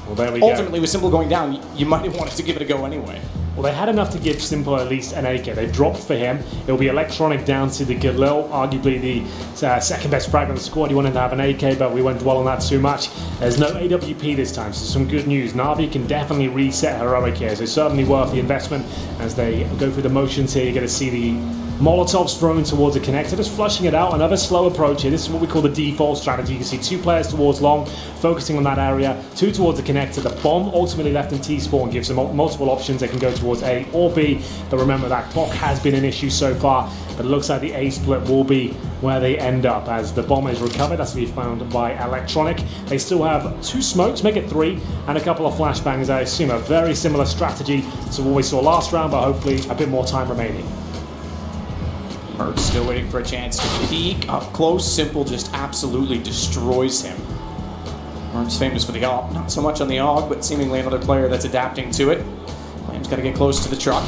Well, there we go. Ultimately, with Simple going down, you might have wanted to give it a go anyway. Well, they had enough to give Simple at least an AK. They've dropped for him. It'll be Electronic down to the Galil, arguably the second best frag on the squad. He wanted to have an AK, but we won't dwell on that too much. There's no AWP this time, so some good news. Na'Vi can definitely reset Heroic here, so certainly worth the investment as they go through the motions here. You're going to see the Molotovs thrown towards the connector, just flushing it out. Another slow approach here. This is what we call the default strategy. You can see 2 players towards long, focusing on that area, 2 towards the connector. The bomb ultimately left in T-spawn gives them multiple options. They can go towards A or B, but remember that clock has been an issue so far, but it looks like the A split will be where they end up as the bomb is recovered. That's to be found by Electronic. They still have 2 smokes, make it 3, and a couple of flashbangs. I assume a very similar strategy to what we saw last round, but hopefully a bit more time remaining. Mertz still waiting for a chance to peek up close. Simple just absolutely destroys him. Mertz famous for the AWP, not so much on the AUG, but seemingly another player that's adapting to it. Flame's got to get close to the truck.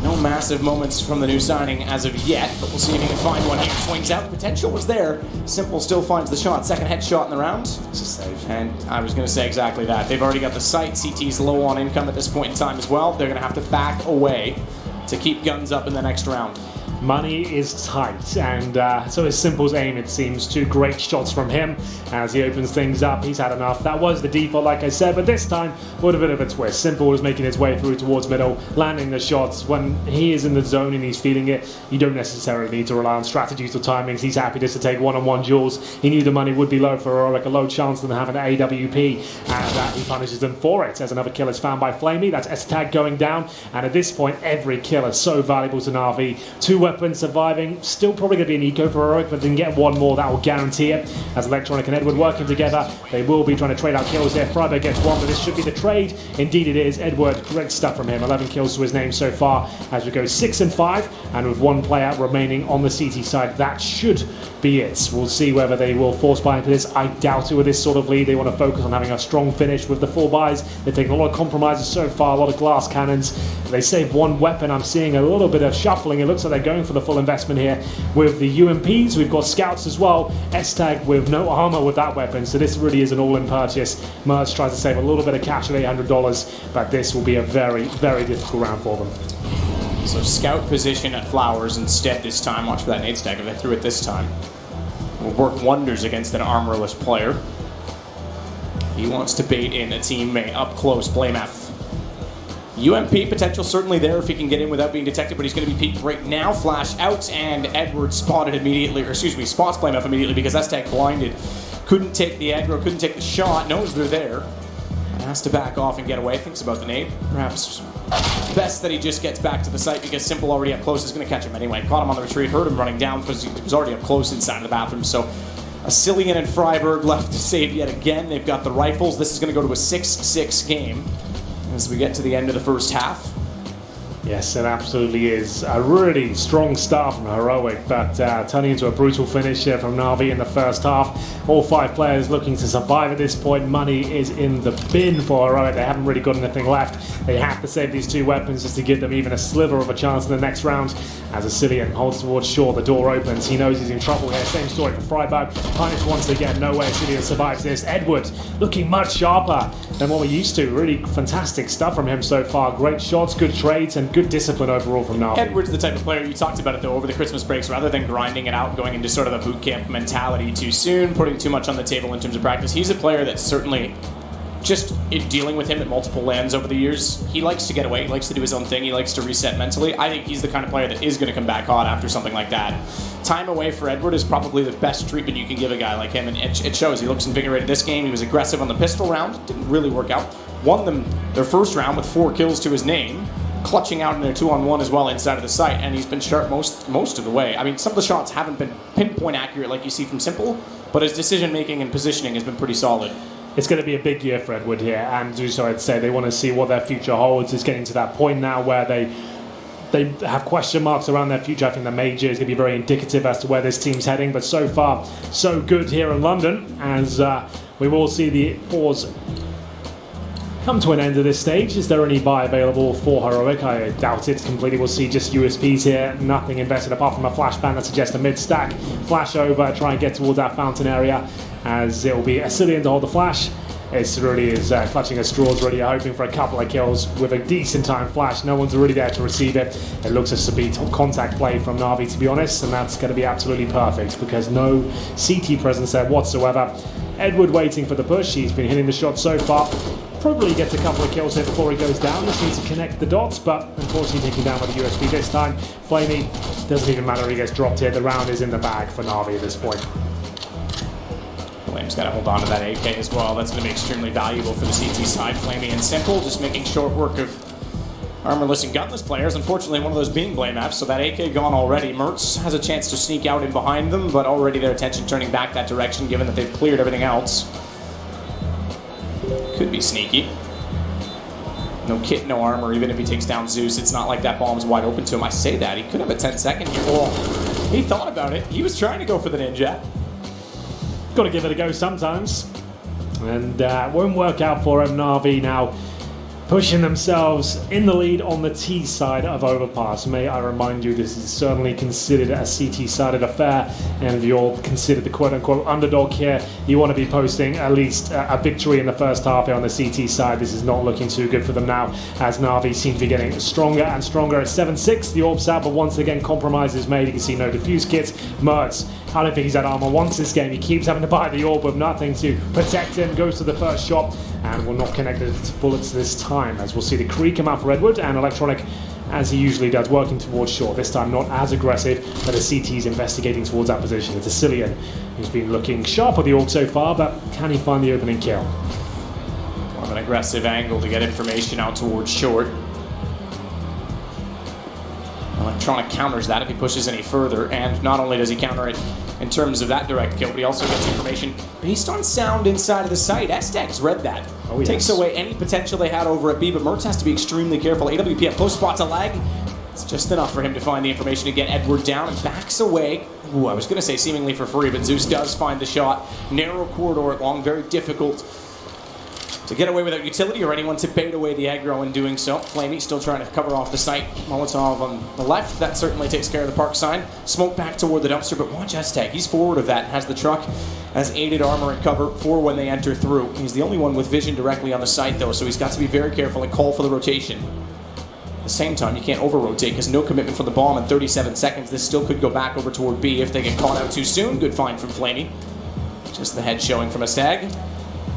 No massive moments from the new signing as of yet, but we'll see if he can find one here. Swings out, the potential was there. Simple still finds the shot. Second headshot in the round. It's a save. And I was going to say exactly that. They've already got the sight. CT's low on income at this point in time as well. They're going to have to back away to keep guns up in the next round. money is tight, and so is Simple's aim, it seems. 2 great shots from him as he opens things up. He's had enough. That was the default, like I said, but this time with a bit of a twist. Simple was making his way through towards middle, landing the shots. When he is in the zone and he's feeling it, you don't necessarily need to rely on strategies or timings. He's happy just to take one-on-one duels. He knew the money would be low for Heroic, a low chance of them having an AWP, and he punishes them for it. As another kill is found by Flamey, that's S-Tag going down, and at this point every kill is so valuable to Na'Vi. 2 weapons surviving, still probably going to be an eco for Heroic, but they can get 1 more, that will guarantee it. As Electronic and Edward working together, they will be trying to trade out kills here. Freiberg gets 1, but this should be the trade. Indeed it is. Edward, great stuff from him. 11 kills to his name so far as we go 6 and 5, and with 1 player remaining on the CT side, that should be it. We'll see whether they will force buy into this. I doubt it with this sort of lead. They want to focus on having a strong finish with the 4 buys. They've taken a lot of compromises so far, a lot of glass cannons. They save 1 weapon. I'm seeing a little bit of shuffling. It looks like they're going for the full investment here with the UMPs. We've got scouts as well. S-Tag with no armor with that weapon, so this really is an all-in purchase. Merge tries to save a little bit of cash of $800, but this will be a very, very difficult round for them. So scout position at Flowers instead this time. Watch for that nade stack if they threw it this time. Will work wonders against an armorless player. He wants to bait in a teammate up close. Blame F. UMP potential certainly there if he can get in without being detected, but he's going to be peeked right now. Flash out, and Edward spotted immediately, or excuse me, spots Blame F immediately because S-Tag blinded. Couldn't take the aggro, couldn't take the shot, knows they're there. Has to back off and get away, thinks about the nade. Perhaps best that he just gets back to the site because Simple already up close is going to catch him anyway. Caught him on the retreat, heard him running down because he was already up close inside of the bathroom. So Asilian and Freiberg left to save yet again. They've got the rifles. This is going to go to a 6-6 game as we get to the end of the first half. Yes, it absolutely is. A really strong start from Heroic, but turning into a brutal finish here from Na'Vi in the first half. All 5 players looking to survive at this point. Money is in the bin for Heroic. They haven't really got anything left. They have to save these 2 weapons just to give them even a sliver of a chance in the next round. As Asilian holds towards shore, the door opens. He knows he's in trouble here. Same story for Freiberg. Punished once again. No way Asilian survives this. Edward looking much sharper than what we're used to. Really fantastic stuff from him so far. Great shots, good trades, and good discipline overall from Na'Vi. Edward's the type of player, you talked about it though over the Christmas breaks, rather than grinding it out and going into sort of a boot camp mentality too soon, putting too much on the table in terms of practice. He's a player that's certainly just in dealing with him at multiple lands over the years. He likes to get away, he likes to do his own thing, he likes to reset mentally. I think he's the kind of player that is going to come back hot after something like that. Time away for Edward is probably the best treatment you can give a guy like him, and it shows. He looks invigorated this game. He was aggressive on the pistol round, didn't really work out. Won them their first round with 4 kills to his name, clutching out in their 2-on-1 as well inside of the site, and he's been sharp most of the way. I mean, some of the shots haven't been pinpoint accurate like you see from Simple, but his decision making and positioning has been pretty solid. It's going to be a big year for Edward here, and Zuso, I'd say they want to see what their future holds. It's getting to that point now where they have question marks around their future. I think the major is going to be very indicative as to where this team's heading, but so far, so good here in London, as we will see the pause come to an end at this stage. Is there any buy available for Heroic? I doubt it completely. We'll see just USPs here, nothing invested apart from a flashbang that suggests a mid-stack. Flash over, try and get towards that fountain area, as it will be Asilian to hold the flash. It really is clutching at straws, really hoping for a couple of kills with a decent time flash. No one's really there to receive it. It looks as to be contact play from Na'Vi, to be honest, and that's going to be absolutely perfect because no CT presence there whatsoever. Edward waiting for the push. He's been hitting the shot so far. Probably gets a couple of kills here before he goes down. Just needs to connect the dots, but unfortunately taken down with the USB this time. Flamey, doesn't even matter if he gets dropped here. The round is in the bag for Na'Vi at this point. Flame's got to hold on to that AK as well. That's going to be extremely valuable for the CT side. Flamey and Simple just making short work of armorless and gunless players. Unfortunately, one of those being Blame F, so that AK gone already. Mertz has a chance to sneak out in behind them, but already their attention turning back that direction, given that they've cleared everything else. Could be sneaky. No kit, no armor, even if he takes down Zeus. It's not like that bomb's wide open to him. I say that. He could have a 10-second here. Oh, he thought about it. He was trying to go for the ninja. Got to give it a go sometimes. And won't work out for him. Na'Vi now pushing themselves in the lead on the T side of Overpass. May I remind you, this is certainly considered a CT-sided affair, and if you're considered the quote-unquote underdog here, you want to be posting at least a victory in the first half here on the CT side. This is not looking too good for them now, as Na'Vi seem to be getting stronger and stronger at 7-6. The Orbs out, but once again, compromise is made. You can see no defuse kits. Mertz, I don't think he's had armor once this game. He keeps having to buy the Orb with nothing to protect him. Goes to the first shot and will not connect the bullets this time, as we'll see the Kree come out for Edward, and Electronic, as he usually does, working towards short. This time not as aggressive, but the CT's investigating towards that position. It's a Cillian who's been looking sharp with the Orb so far, but can he find the opening kill? More of an aggressive angle to get information out towards short. Electronic counters that if he pushes any further, and not only does he counter it in terms of that direct kill, but he also gets information based on sound inside of the site. Aztecs read that. Oh, yes. Takes away any potential they had over at B, but Mertz has to be extremely careful. AWP at post spot's a lag. It's just enough for him to find the information to get Edward down and backs away. Ooh, I was going to say seemingly for free, but Zeus does find the shot. Narrow corridor at long, very difficult to get away without utility or anyone to bait away the aggro in doing so. Flamey still trying to cover off the site. Molotov on the left, that certainly takes care of the park sign. Smoke back toward the dumpster, but watch Aztec. He's forward of that, has the truck, has aided armor and cover for when they enter through. He's the only one with vision directly on the site though, so he's got to be very careful and call for the rotation. At the same time, you can't over-rotate because no commitment for the bomb in 37 seconds. This still could go back over toward B if they get caught out too soon. Good find from Flamey. Just the head showing from a stag.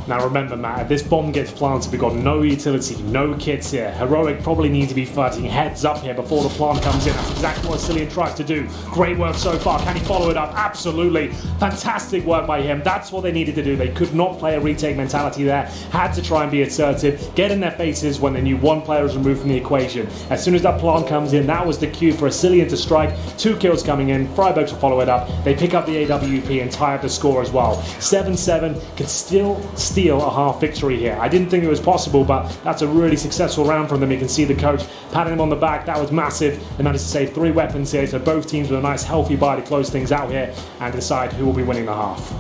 Now remember, Matt, if this bomb gets planted, we've got no utility, no kits here. Heroic probably need to be fighting heads up here before the plant comes in. That's exactly what Cillian tries to do. Great work so far. Can he follow it up? Absolutely. Fantastic work by him. That's what they needed to do. They could not play a retake mentality there. Had to try and be assertive, get in their faces when they knew one player was removed from the equation. As soon as that plant comes in, that was the cue for a Cillian to strike. 2 kills coming in. Freiburg to follow it up. They pick up the AWP and tie up the score as well. 7-7 can still steal a half victory here. I didn't think it was possible, but that's a really successful round from them. You can see the coach patting him on the back. That was massive. They managed to save 3 weapons here, so both teams with a nice healthy buy to close things out here and decide who will be winning the half.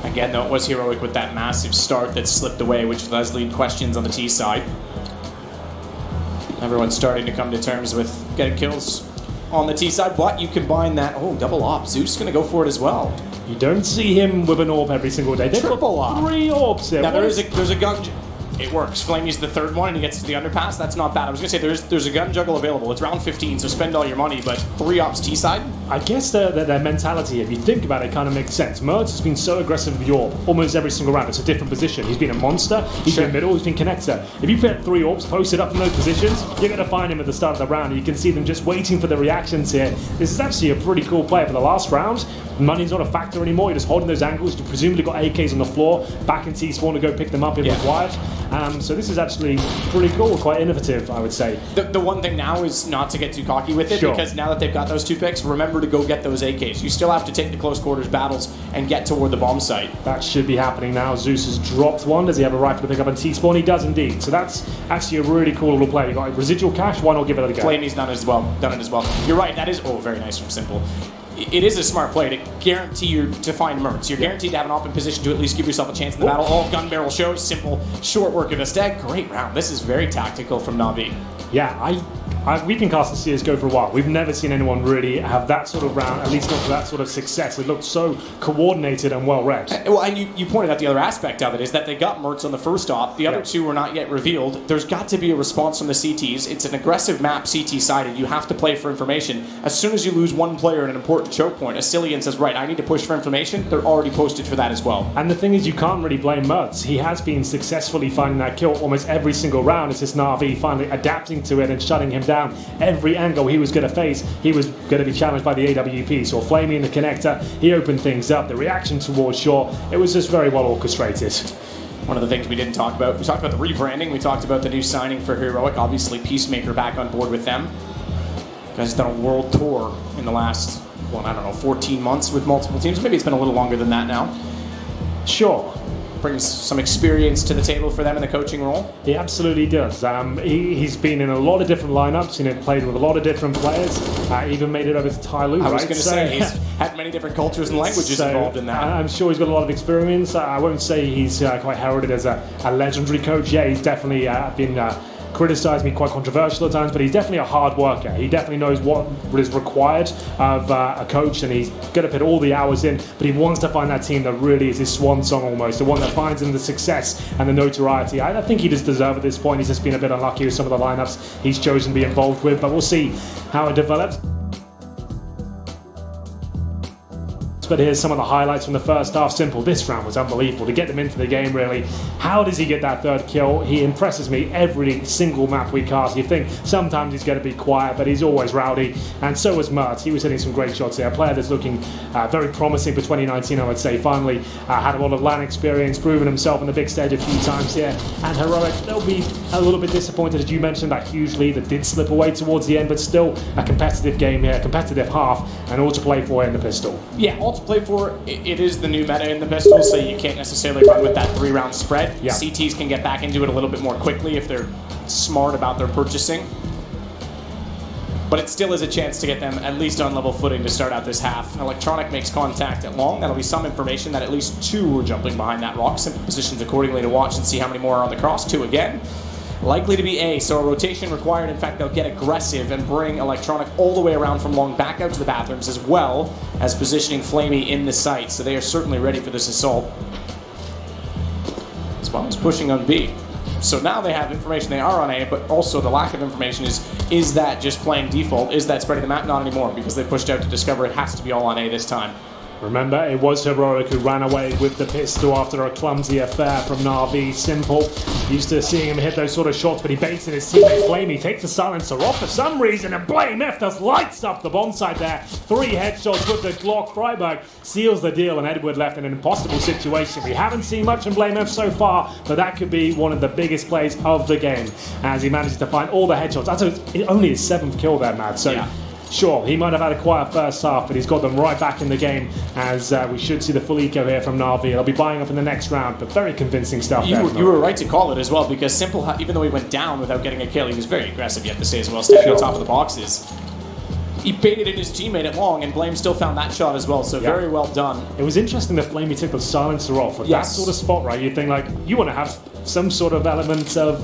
Again, though, it was Heroic with that massive start that slipped away, which does lead questions on the T side. Everyone's starting to come to terms with getting kills on the T side, but you combine that. Oh, double op. Zeus going to go for it as well. You don't see him with an orb every single day. They've Triple got op. 3 orbs here. Now there's a gun. It works. Flamey's the third one and he gets to the underpass. That's not bad. I was going to say there's a gun juggle available. It's round 15, so spend all your money, but 3 ops T side. I guess their mentality, if you think about it, kind of makes sense. Mertz has been so aggressive with the orb almost every single round. It's a different position. He's been a monster, he's been middle, he's been connector. If you put 3 orbs posted up in those positions, you're going to find him at the start of the round. You can see them just waiting for the reactions here. This is actually a pretty cool play for the last round. Money's not a factor anymore. You're just holding those angles. You've presumably got AKs on the floor, back in T-spawn to go pick them up if required. So this is actually pretty cool, quite innovative, I would say. The one thing now is not to get too cocky with it, because now that they've got those 2 picks, remember to go get those AKs. You still have to take the close quarters battles and get toward the bomb site. That should be happening now. Zeus has dropped one. Does he have a rifle to pick up on T-spawn? He does indeed. So that's actually a really cool little play. You've got residual cash, why not give it a go? Flamey's done it as well. You're right, that is, oh, very nice from Simple. It is a smart play to guarantee you to find Mertz. You're guaranteed to have an open position to at least give yourself a chance in the battle. All gun barrel shows, Simple, short work of a stag. Great round. This is very tactical from Na'Vi. Yeah, we've been casting CSGO for a while. We've never seen anyone really have that sort of round, at least not for that sort of success. It looked so coordinated and well read. Well, and you pointed out the other aspect of it is that they got Mertz on the first op. The other 2 were not yet revealed. There's got to be a response from the CTs. It's an aggressive map CT-sided. You have to play for information. As soon as you lose one player at an important choke point, Cillian says, right, I need to push for information. They're already posted for that as well. And the thing is, you can't really blame Mertz. He has been successfully finding that kill almost every single round. It's just Na'Vi finally adapting to it and shutting him down. Every angle he was going to face, he was going to be challenged by the AWP. So Flamey in the connector, he opened things up. The reaction towards short, it was just very well orchestrated. One of the things we didn't talk about, we talked about the rebranding, we talked about the new signing for Heroic, obviously Peacemaker back on board with them. You guys done a world tour in the last, well, I don't know, 14 months with multiple teams. Maybe it's been a little longer than that now. Sure. brings some experience to the table for them in the coaching role? He absolutely does. He's been in a lot of different lineups, played with a lot of different players, even made it over to Tyloo. I was going to say, he's had many different cultures and languages involved in that. I'm sure he's got a lot of experience. I won't say he's quite heralded as a legendary coach. Yeah, he's definitely been criticised, me quite controversial at times, but he's definitely a hard worker. He definitely knows what is required of a coach, and he's going to put all the hours in, but he wants to find that team that really is his swan song almost, the one that finds him the success and the notoriety. I think he does deserve at this point. He's just been a bit unlucky with some of the lineups he's chosen to be involved with, but we'll see how it develops. But here's some of the highlights from the first half. Simple, this round was unbelievable to get them into the game, really. How does he get that third kill? He impresses me every single map we cast. You think sometimes he's going to be quiet, but he's always rowdy, and so was Mert. He was hitting some great shots there. A player that's looking very promising for 2019, I would say. Finally had a lot of LAN experience, proven himself on the big stage a few times here. And Heroic, they'll be a little bit disappointed, as you mentioned, that huge lead that did slip away towards the end, but still a competitive game here, a competitive half, and all to play for in the pistol. Yeah, all to play for. It is the new meta in the pistol, so you can't necessarily run with that 3-round spread. Yeah. CTs can get back into it a little bit more quickly if they're smart about their purchasing. But it still is a chance to get them at least on level footing to start out this half. Electronic makes contact at long. That'll be some information that at least 2 are jumping behind that rock. Simple positions accordingly to watch and see how many more are on the cross. 2 again. Likely to be A, so a rotation required. In fact, they'll get aggressive and bring Electronic all the way around from long back out to the bathrooms, as well as positioning Flamey in the site. So they are certainly ready for this assault, as well as pushing on B. So now they have information they are on A, but also the lack of information is that just playing default? Is that spreading the map? Not anymore, because they pushed out to discover it has to be all on A this time. Remember, it was Heroic who ran away with the pistol after a clumsy affair from Na'Vi. Simple. Used to seeing him hit those sort of shots, but he baits in his teammate Flamey, takes the silencer off for some reason, and Blame F just lights up the bomb site there. 3 headshots with the Glock. Freiburg seals the deal, and Edward left in an impossible situation. We haven't seen much from Blame F so far, but that could be one of the biggest plays of the game, as he manages to find all the headshots. That's only his 7th kill there, Matt. So. Yeah. Sure, he might have had a quiet first half, but he's got them right back in the game, as we should see the full eco here from Na'Vi. They'll be buying up in the next round, but very convincing stuff. You were right to call it as well, because Simple, even though he went down without getting a kill, he was very aggressive, you have to say, as well, standing on top of the boxes. He baited in his teammate at long, and Blame still found that shot as well, so very well done. It was interesting that Flamey took the silencer off. With that sort of spot, right, you'd think, like, you want to have some sort of element of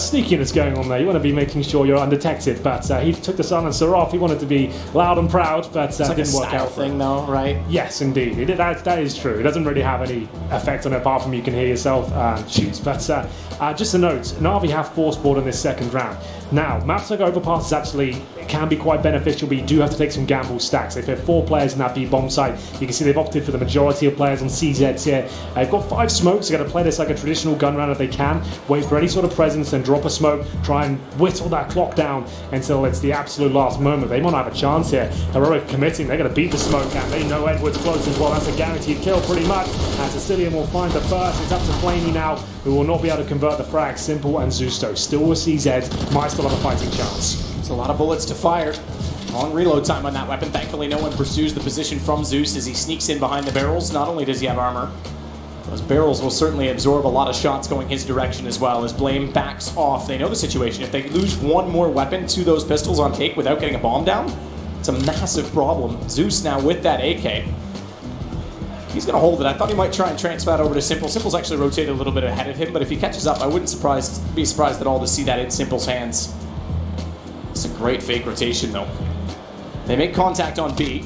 sneakiness going on there. You want to be making sure you're undetected, but he took the silencer off. He wanted to be loud and proud, but it's like didn't a work out for him. Though, right? Yes, indeed. That is true. It doesn't really have any effect on it, apart from you can hear yourself shoot. But just a note, Na'Vi have force board in this second round. Now, maps like Overpass can be quite beneficial, but you do have to take some gamble stacks. They put 4 players in that B bomb site. You can see they've opted for the majority of players on CZs here. They've got 5 smokes. They're going to play this like a traditional gun round if they can. Wait for any sort of presence, then drop a smoke. Try and whittle that clock down until it's the absolute last moment. They might not have a chance here. Heroic committing. They're going to beat the smoke, and they know Edward's close as well. That's a guaranteed kill pretty much. And Sicilian will find the first. It's up to Flamey now, who will not be able to convert the frag. Simple and Zusto still with CZ. Might still have a fighting chance. It's a lot of bullets to fire. Long reload time on that weapon. Thankfully, no one pursues the position from Zeus as he sneaks in behind the barrels. Not only does he have armor, those barrels will certainly absorb a lot of shots going his direction as well, as Blame backs off. They know the situation. If they lose one more weapon to those pistols on take without getting a bomb down, it's a massive problem. Zeus now with that AK. He's going to hold it. I thought he might try and transfer that over to Simple. Simple's actually rotated a little bit ahead of him, but if he catches up, I wouldn't be surprised at all to see that in Simple's hands. It's a great fake rotation, though. They make contact on B.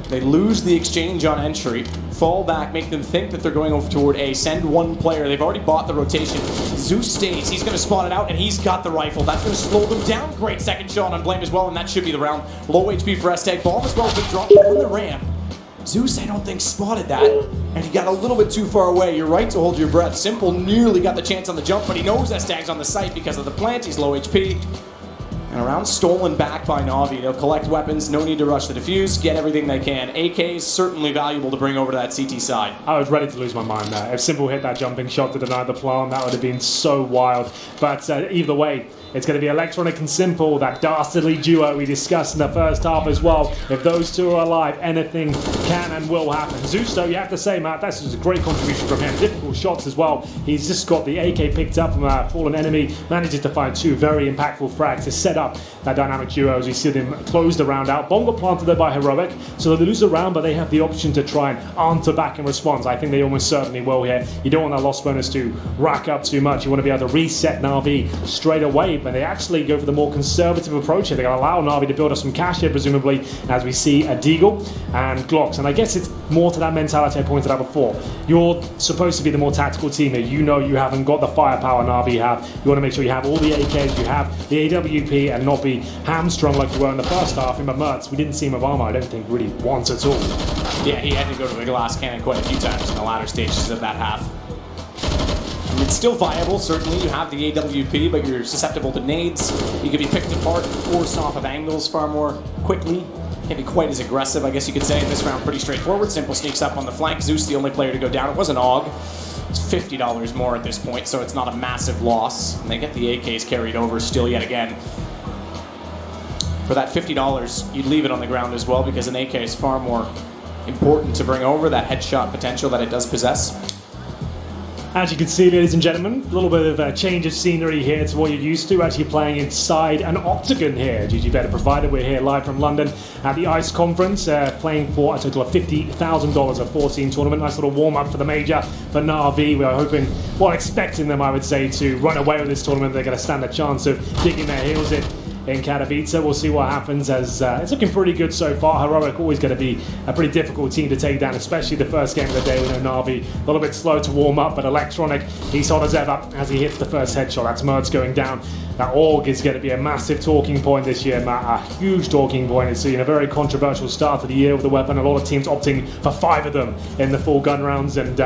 They lose the exchange on entry. Fall back, make them think that they're going over toward A. Send one player. They've already bought the rotation. Zeus stays. He's going to spot it out, and he's got the rifle. That's going to slow them down. Great second shot on Blame as well, and that should be the round. Low HP for Esteg. Bomb as well has been dropped on the ramp. Zeus, I don't think, spotted that, and he got a little bit too far away. You're right to hold your breath. Simple nearly got the chance on the jump, but he knows Esteg's on the site because of the plant. He's low HP. And around stolen back by Na'Vi. They'll collect weapons, no need to rush the defuse, get everything they can. AK's certainly valuable to bring over to that CT side. Oh, I was ready to lose my mind there. If Simple hit that jumping shot to deny the plant, that would have been so wild. But either way, it's going to be Electronic and Simple, that dastardly duo we discussed in the first half as well. If those two are alive, anything can and will happen. Zeus, though, you have to say, Matt, that's just a great contribution from him. Difficult shots as well. He's just got the AK picked up from a fallen enemy, manages to find two very impactful frags to set up that dynamic duo as we see them close the round out. Bongo planted there by Heroic, so they lose the round, but they have the option to try and answer back in response. I think they almost certainly will here. You don't want that loss bonus to rack up too much. You want to be able to reset Na'Vi straight away, but they actually go for the more conservative approach here. They're going to allow Na'Vi to build up some cash here, presumably, as we see a Deagle and Glocks. And I guess it's more to that mentality I pointed out before. You're supposed to be the more tactical team here. You know you haven't got the firepower Na'Vi have. You want to make sure you have all the AKs, you have the AWP, and not be hamstrung like you were in the first half. In Mertz, we didn't see him with armor, I don't think, really once at all. Yeah, he had to go to the glass cannon quite a few times in the latter stages of that half. I mean, it's still viable, certainly. You have the AWP, but you're susceptible to nades. You can be picked apart and forced off of angles far more quickly. Can't be quite as aggressive, I guess you could say. In this round, pretty straightforward. Simple sneaks up on the flank. Zeus, the only player to go down. It was an AUG. It's $50 more at this point, so it's not a massive loss. And they get the AKs carried over still yet again. For that $50, you'd leave it on the ground as well, because an AK is far more important to bring over, that headshot potential that it does possess. As you can see, ladies and gentlemen, a little bit of a change of scenery here to what you're used to, actually playing inside an octagon here. GG Better provided. We're here live from London at the ICE conference, playing for a total of $50,000 a 14 tournament. Nice little warm-up for the major for Na'Vi. We are hoping, well, expecting them, I would say, to run away with this tournament. They're going to stand a chance of digging their heels in Katowice. We'll see what happens, as it's looking pretty good so far. Heroic always going to be a pretty difficult team to take down, especially the first game of the day. We know Na'Vi a little bit slow to warm up, but Electronic, he's hot as ever as he hits the first headshot. That's Mertz going down. That AUG is going to be a massive talking point this year, Matt. A huge talking point. It's seen a very controversial start to the year with the weapon. A lot of teams opting for 5 of them in the full gun rounds, and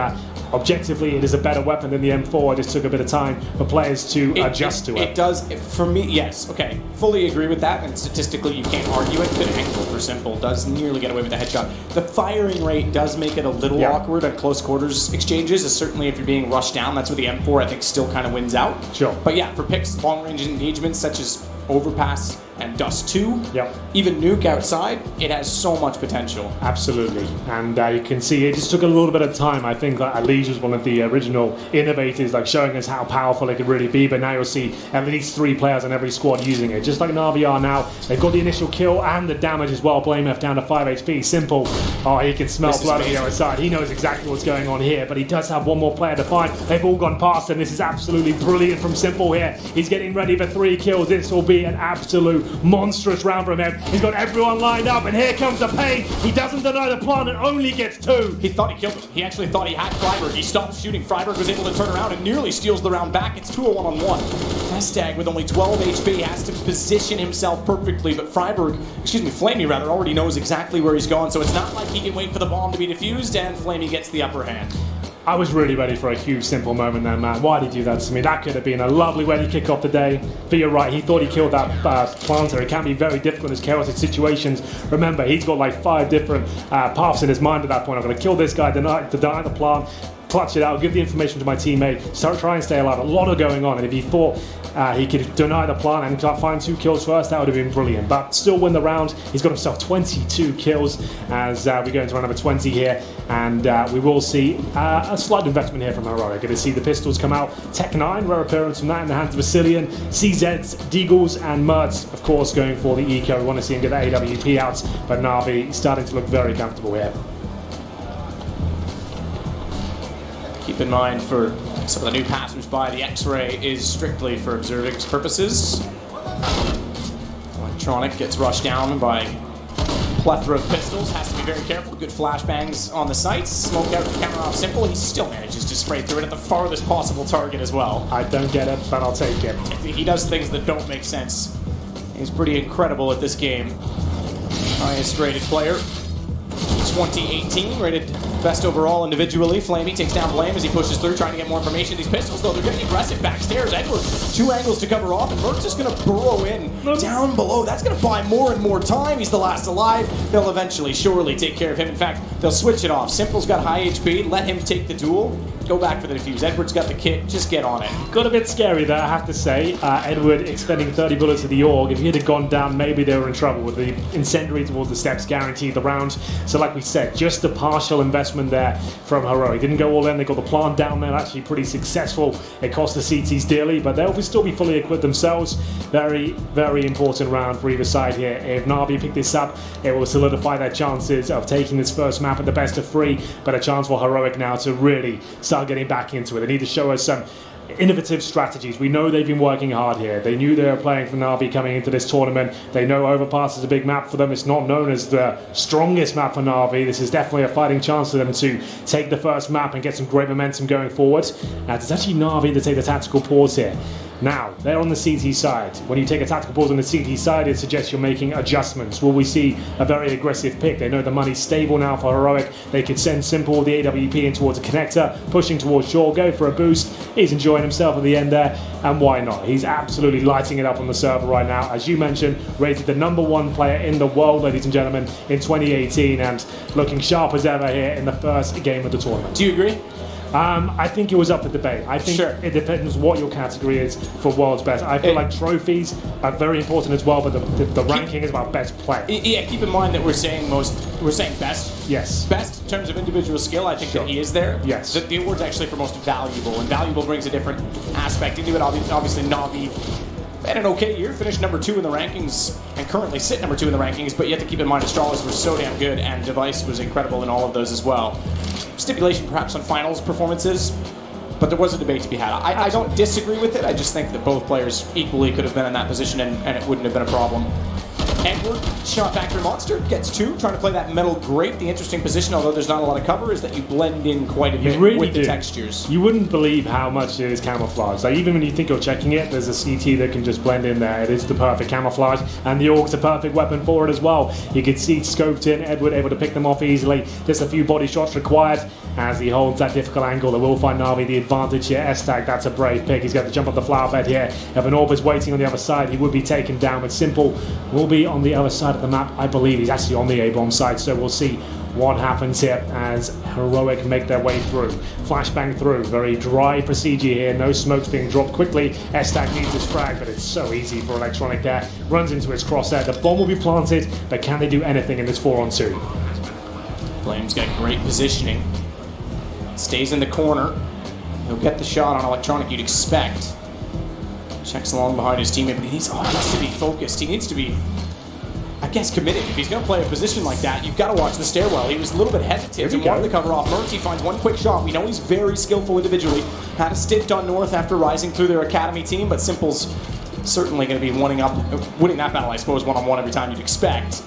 objectively, it is a better weapon than the M4. It just took a bit of time for players to adjust to it. It does, for me, yes, okay. Fully agree with that, and statistically you can't argue it. Good angle for Simple, does nearly get away with the headshot. The firing rate does make it a little awkward at close quarters exchanges, certainly if you're being rushed down. That's where the M4, I think, still kind of wins out. Sure. But yeah, for picks, long-range engagements such as Overpass and Dust 2, even Nuke outside, it has so much potential. Absolutely, and you can see it just took a little bit of time. I think that Alige was one of the original innovators, like showing us how powerful it could really be, but now you'll see at least 3 players in every squad using it, just like Na'Vi are now. They've got the initial kill and the damage as well. Blamef down to 5 HP. Simple, oh, he can smell blood on the other side. He knows exactly what's going on here, but he does have one more player to find. They've all gone past him. This is absolutely brilliant from Simple here. He's getting ready for 3 kills. This will be an absolute monstrous round from him. He's got everyone lined up, and here comes the pain. He doesn't deny the plant and only gets 2. He thought he killed him. He actually thought he had Freiberg. He stopped shooting. Freiberg was able to turn around and nearly steals the round back. It's 2 on 1. Festag with only 12 HP has to position himself perfectly, but Flamey rather, already knows exactly where he's going, so it's not like he can wait for the bomb to be defused, and Flamey gets the upper hand. I was really ready for a huge Simple moment there, man. Why did he do that to me? That could have been a lovely way to kick off the day. But you're right, he thought he killed that planter. It can be very difficult in these chaotic situations. Remember, he's got like 5 different paths in his mind at that point. I'm going to kill this guy, deny the plant, clutch it out, give the information to my teammate, try and stay alive. A lot of going on, and if he thought he could deny the plant and find 2 kills first, that would have been brilliant. But still win the round. He's got himself 22 kills as we go into round number 20 here, and we will see a slight investment here from Heroic. Going to see the pistols come out. Tech 9, rare appearance from that in the hands of Vasilian. CZs, Deagles, and Mertz, of course, going for the eco. We want to see him get the AWP out, but Na'Vi starting to look very comfortable here. Keep in mind, for some of the new passers-by, the X-ray is strictly for observing purposes. Electronic gets rushed down by a plethora of pistols, has to be very careful. Good flashbangs on the sights. Smoke out the camera off Simple. He still manages to spray through it at the farthest possible target as well. I don't get it, but I'll take it. He does things that don't make sense. He's pretty incredible at this game. Highest rated player, 2018, rated best overall individually. Flamey takes down Blame as he pushes through, trying to get more information. These pistols, though, they're getting aggressive backstairs. Edward, 2 angles to cover off, and Mert's just going to burrow in down below. That's going to buy more and more time. He's the last alive. They'll eventually, surely take care of him. In fact, they'll switch it off. Simple's got high HP. Let him take the duel. Go back for the defuse. Edward's got the kit. Just get on it. Got a bit scary there, I have to say. Edward expending 30 bullets to the AUG. If he had gone down, maybe they were in trouble with the incendiary towards the steps, guaranteed the round. So like we said, just a partial investment there from Heroic. Didn't go all in. They got the plant down there, actually pretty successful. It cost the CTs dearly, but they'll still be fully equipped themselves. Very, very important round for either side here. If Na'Vi pick this up, it will solidify their chances of taking this first map at the best of 3, but a chance for Heroic now to really start getting back into it. They need to show us some innovative strategies. We know they've been working hard here. They knew they were playing for Na'Vi coming into this tournament. They know Overpass is a big map for them. It's not known as the strongest map for Na'Vi. This is definitely a fighting chance for them to take the first map and get some great momentum going forward. It's actually Na'Vi to take the tactical pause here. Now, they're on the CT side. When you take a tactical pause on the CT side, it suggests you're making adjustments. Will we see a very aggressive pick? They know the money's stable now for Heroic. They could send Simple, the AWP, in towards a connector, pushing towards Shaw, go for a boost. He's enjoying himself at the end there, and why not? He's absolutely lighting it up on the server right now. As you mentioned, rated the #1 player in the world, ladies and gentlemen, in 2018, and looking sharp as ever here in the first game of the tournament. Do you agree? I think it was up for debate. I think it depends what your category is for world's best. I feel like trophies are very important as well, but the ranking is about best player. Yeah, keep in mind that we're saying best. Yes. Best in terms of individual skill. I think that he is there. Yes. The award's actually for most valuable, and valuable brings a different aspect into it. Obviously, Na'Vi had an okay year, finished #2 in the rankings, and currently sit #2 in the rankings, but you have to keep in mind Astralis was so damn good, and Device was incredible in all of those as well. Stipulation perhaps on finals performances, but there was a debate to be had. I don't disagree with it, I just think that both players equally could have been in that position, and it wouldn't have been a problem. Edward, shot factory monster, gets 2, trying to play that metal grate. The interesting position, although there's not a lot of cover, is that you blend in quite a bit with the textures. You wouldn't believe how much it is camouflage. Like, even when you think you're checking it, there's a CT that can just blend in there. It is the perfect camouflage, and the AUG's a perfect weapon for it as well. You can see it scoped in, Edward able to pick them off easily. Just a few body shots required as he holds that difficult angle. That will find Na'Vi the advantage here. S-Tag, that's a brave pick. He's got to jump up the flower bed here. If an AUG is waiting on the other side, he would be taken down, but Simple will be on the other side of the map. I believe he's actually on the A-bomb side, so we'll see what happens here as Heroic make their way through. Flashbang through, very dry procedure here, no smokes being dropped quickly. S-Tag needs his frag, but it's so easy for Electronic there. Runs into his crosshair, the bomb will be planted, but can they do anything in this 4-on-2? Flame's got great positioning. Stays in the corner. He'll get the shot on Electronic, you'd expect. Checks along behind his teammate, but he needs to be focused. He needs to be, I guess, committed. If he's going to play a position like that, you've got to watch the stairwell. He was a little bit hesitant and wanted to cover off. Mertz finds one quick shot. We know he's very skillful individually. Had a stint on North after rising through their academy team, but Simple's certainly going to be winning that battle, I suppose, one-on-one every time you'd expect.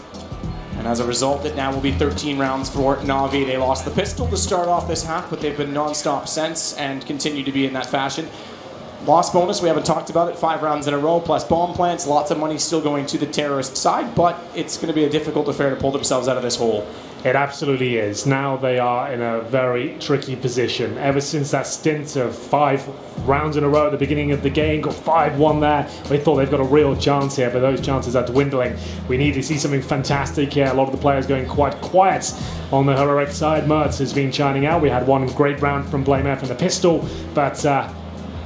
And as a result, it now will be 13 rounds for Na'Vi. They lost the pistol to start off this half, but they've been non-stop since and continue to be in that fashion. Loss bonus, we haven't talked about it, 5 rounds in a row, plus bomb plants, lots of money still going to the terrorist side, but it's going to be a difficult affair to pull themselves out of this hole. It absolutely is. Now they are in a very tricky position. Ever since that stint of 5 rounds in a row at the beginning of the game, got 5-1 there, we thought they've got a real chance here, but those chances are dwindling. We need to see something fantastic here. A lot of the players going quite quiet on the Heroic side. Mertz has been shining out. We had one great round from Blame F and the pistol, but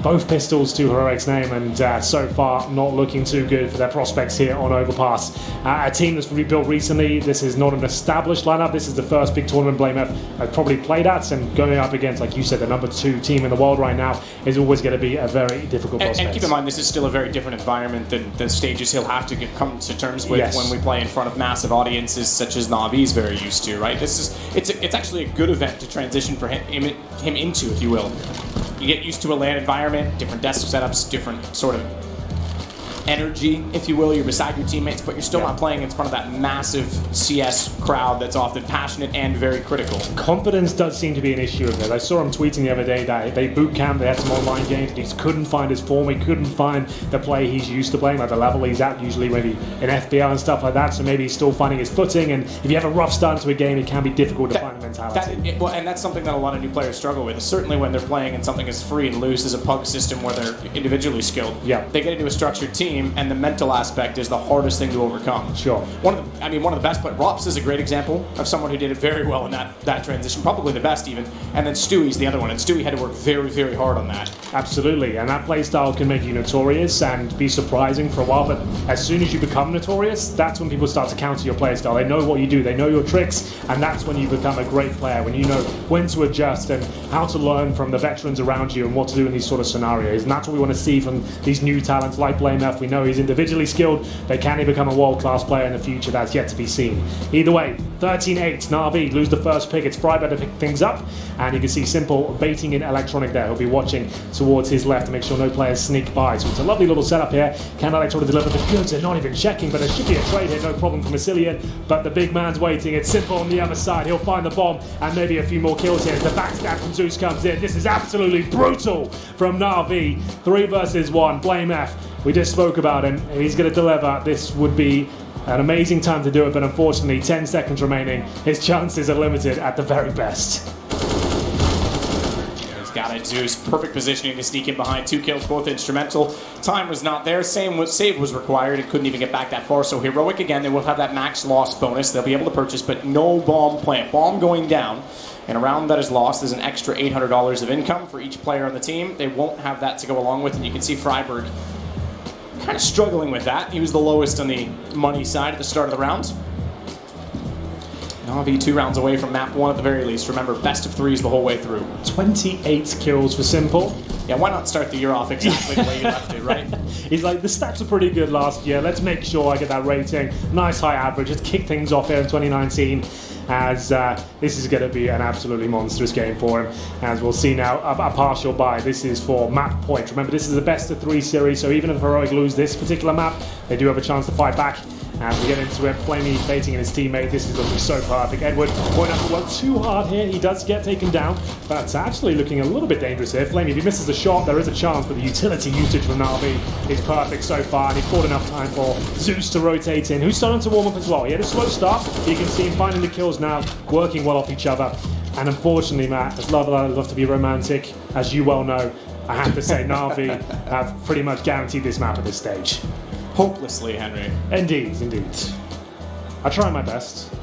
both pistols to Heroic's name, and so far not looking too good for their prospects here on Overpass. A team that's rebuilt recently. This is not an established lineup. This is the first big tournament Blame F have probably played at, and going up against, like you said, the #2 team in the world right now is always going to be a very difficult prospect. And keep in mind, this is still a very different environment than the stages he'll have to come to terms with when we play in front of massive audiences such as Na'Vi is very used to, right? It's actually a good event to transition for him into, if you will. You get used to a LAN environment, different desk setups, different sort of energy, if you will. You're beside your teammates, but you're still not playing in front of that massive CS crowd that's often passionate and very critical. Confidence does seem to be an issue of it. I saw him tweeting the other day that they boot camped, they had some online games, and he just couldn't find his form, he couldn't find the play he's used to playing, like the level he's at, usually maybe in FBR and stuff like that, so maybe he's still finding his footing, and if you have a rough start to a game, it can be difficult to find him. mentality. Well, and that's something that a lot of new players struggle with. Certainly when they're playing in something as free and loose as a pug system where they're individually skilled. Yeah. They get into a structured team, and the mental aspect is the hardest thing to overcome. Sure. One of the best players. Rops is a great example of someone who did it very well in that transition, probably the best even. And then Stewie's the other one, and Stewie had to work very, very hard on that. Absolutely, and that playstyle can make you notorious and be surprising for a while, but as soon as you become notorious, that's when people start to counter your playstyle. They know what you do, they know your tricks, and that's when you become a great player, when you know when to adjust and how to learn from the veterans around you and what to do in these sort of scenarios. And that's what we want to see from these new talents like BlameF. We know he's individually skilled, but can he become a world-class player in the future? That's yet to be seen. Either way, 13-8, Na'Vi lose the first pick. It's Frybear to pick things up, and you can see Simple baiting in Electronic there. He'll be watching towards his left to make sure no players sneak by. So it's a lovely little setup here. Can Electronic deliver the goods? They're not even checking, but there should be a trade here, no problem from Massilian. But the big man's waiting. It's Simple on the other side. He'll find the bomb and maybe a few more kills here. The backstab from Zeus comes in. This is absolutely brutal from Na'Vi. 3 versus 1. BlameF. We just spoke about him. He's going to deliver. This would be an amazing time to do it, but unfortunately 10 seconds remaining. His chances are limited at the very best. He's got it, Zeus. Perfect positioning to sneak in behind. 2 kills, both instrumental. Time was not there. Save was required. It couldn't even get back that far. So Heroic again, they will have that max loss bonus. They'll be able to purchase, but no bomb plant. Bomb going down. And a round that is lost is an extra $800 of income for each player on the team. They won't have that to go along with, and you can see Freiburg kind of struggling with that. He was the lowest on the money side at the start of the rounds. Na'Vi 2 rounds away from map 1 at the very least. Remember, best of 3s the whole way through. 28 kills for Simple. Yeah, why not start the year off exactly the way you left it, right? He's like, the stats are pretty good last year. Let's make sure I get that rating. Nice high average. Let's kick things off here in 2019. As this is going to be an absolutely monstrous game for him. As we'll see now, a partial bye. This is for map point. Remember, this is the best of 3 series, so even if Heroic lose this particular map, they do have a chance to fight back. As we get into it, Flamey baiting in his teammate. This is looking so perfect. Edward won't have to work too hard here. He does get taken down, but it's actually looking a little bit dangerous here. Flamey, if he misses the shot, there is a chance, but the utility usage from Na'Vi is perfect so far, and he's bought enough time for Zeus to rotate in, who's starting to warm up as well. He had a slow start. You can see him finding the kills now, working well off each other. And unfortunately, Matt, as I'd love to be romantic, as you well know, I have to say Na'Vi have pretty much guaranteed this map at this stage. Hopelessly, Henry. Indeed, indeed. I try my best.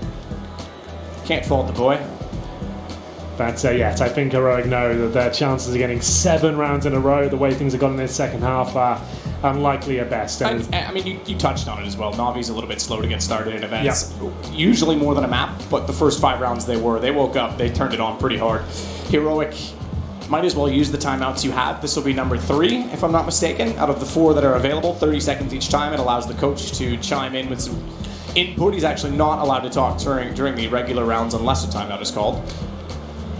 Can't fault the boy. But yes, I think Heroic know that their chances of getting 7 rounds in a row, the way things have gone in this second half, are unlikely at best. I mean, you touched on it as well. Navi's a little bit slow to get started in events. Yep. Usually more than a map, but the first 5 rounds they woke up, they turned it on pretty hard. Heroic might as well use the timeouts you have. This will be number 3, if I'm not mistaken, out of the 4 that are available. 30 seconds each time. It allows the coach to chime in with some input. He's actually not allowed to talk during the regular rounds unless a timeout is called.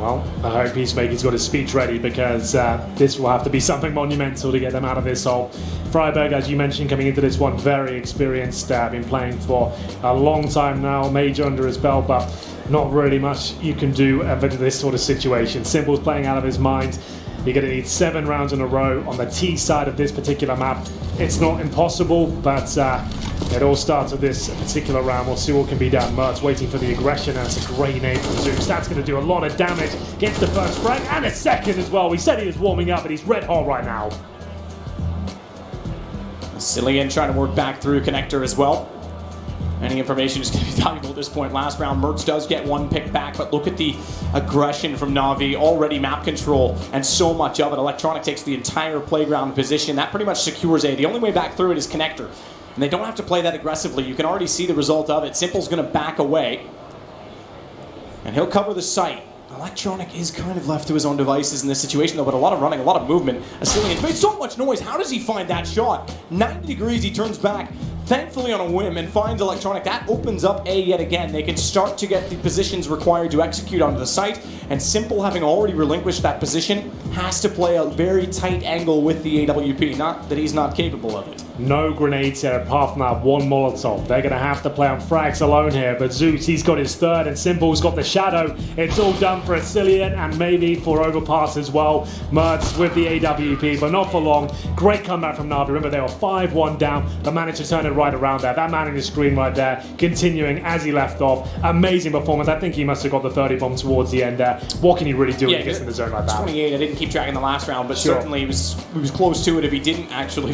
Well, I hope Peacemaker's got his speech ready, because this will have to be something monumental to get them out of this hole. Freiburg, as you mentioned, coming into this one, very experienced, been playing for a long time now, major under his belt, but not really much you can do in this sort of situation. Simple's playing out of his mind. You're going to need 7 rounds in a row on the T side of this particular map. It's not impossible, but it all starts with this particular round. We'll see what can be done. Mertz waiting for the aggression, and it's a great nade from Zeus. That's going to do a lot of damage. Gets the first frag and a second as well. We said he was warming up, but he's red hot right now. Cillian trying to work back through connector as well. Any information is going to be valuable at this point. Last round, Mertz does get 1 pick back, but look at the aggression from Na'Vi. Already map control, and so much of it. Electronic takes the entire playground position. That pretty much secures A. The only way back through it is connector. And they don't have to play that aggressively. You can already see the result of it. Simple's going to back away, and he'll cover the site. Electronic is kind of left to his own devices in this situation, though, but a lot of running, a lot of movement. Cillian's made so much noise. How does he find that shot? 90 degrees, he turns back, thankfully on a whim, and finds Electronic. That opens up A yet again. They can start to get the positions required to execute onto the site, and Simple, having already relinquished that position, has to play a very tight angle with the AWP. Not that he's not capable of it. No grenades here apart from that one Molotov. They're going to have to play on frags alone here. But Zeus, he's got his third, and Simple's got the shadow. It's all done for Asilian and maybe for Overpass as well. Mertz with the AWP, but not for long. Great comeback from Na'Vi. Remember, they were 5-1 down, but managed to turn it right around there. That man in the screen right there, continuing as he left off. Amazing performance. I think he must have got the 30 bomb towards the end there. What can he really do when he gets in the zone like that? 28. I didn't keep track in the last round, but certainly he was close to it if he didn't actually